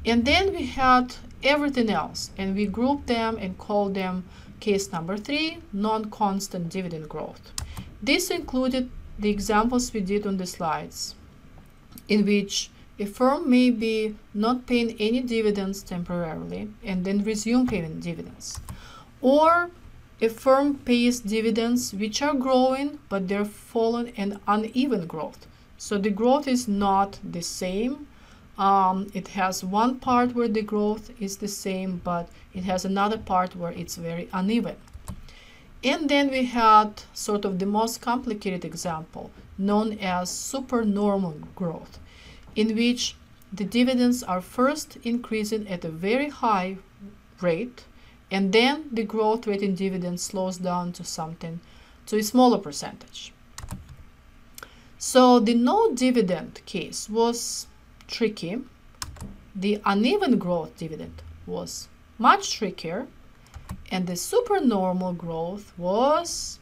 And then we had everything else, and we group them and call them case number 3, non-constant dividend growth. This included the examples we did on the slides, in which a firm may be not paying any dividends temporarily and then resume paying dividends. Or a firm pays dividends which are growing, but they're fallen and uneven growth. So the growth is not the same. It has one part where the growth is the same, but it has another part where it's very uneven. And then we had sort of the most complicated example, known as supernormal growth, in which the dividends are first increasing at a very high rate, and then the growth rate in dividends slows down to a smaller percentage. So the no dividend case was tricky. The uneven growth dividend was much trickier, and the supernormal growth was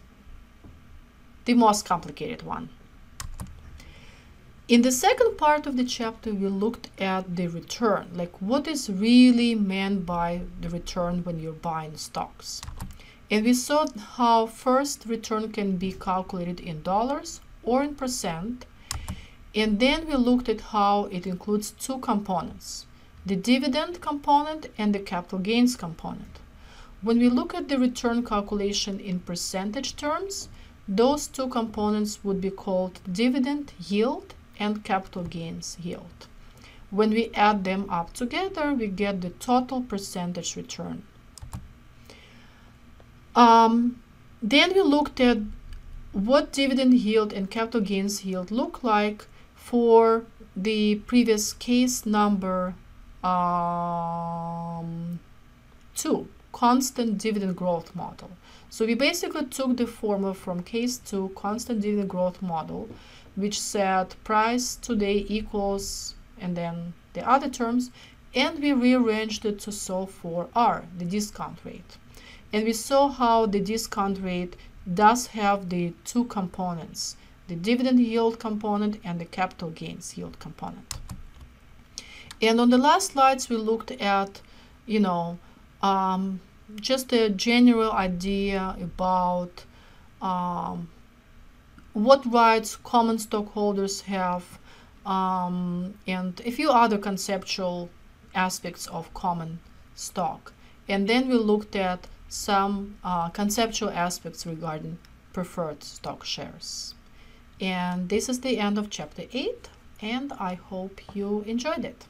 the most complicated one. In the second part of the chapter, we looked at the return, like what is really meant by the return when you're buying stocks. And we saw how first return can be calculated in dollars or in percent. And then we looked at how it includes two components, the dividend component and the capital gains component. When we look at the return calculation in percentage terms, those two components would be called dividend yield and capital gains yield. When we add them up together, we get the total percentage return. Then we looked at what dividend yield and capital gains yield look like for the previous case number 2, constant dividend growth model. So we basically took the formula from case 2, constant dividend growth model, which said price today equals, and then the other terms, and we rearranged it to solve for R, the discount rate. And we saw how the discount rate does have the two components, the dividend yield component and the capital gains yield component. And on the last slides, we looked at, just a general idea about what rights common stockholders have, and a few other conceptual aspects of common stock. And then we looked at some conceptual aspects regarding preferred stock shares. And this is the end of chapter 8, and I hope you enjoyed it.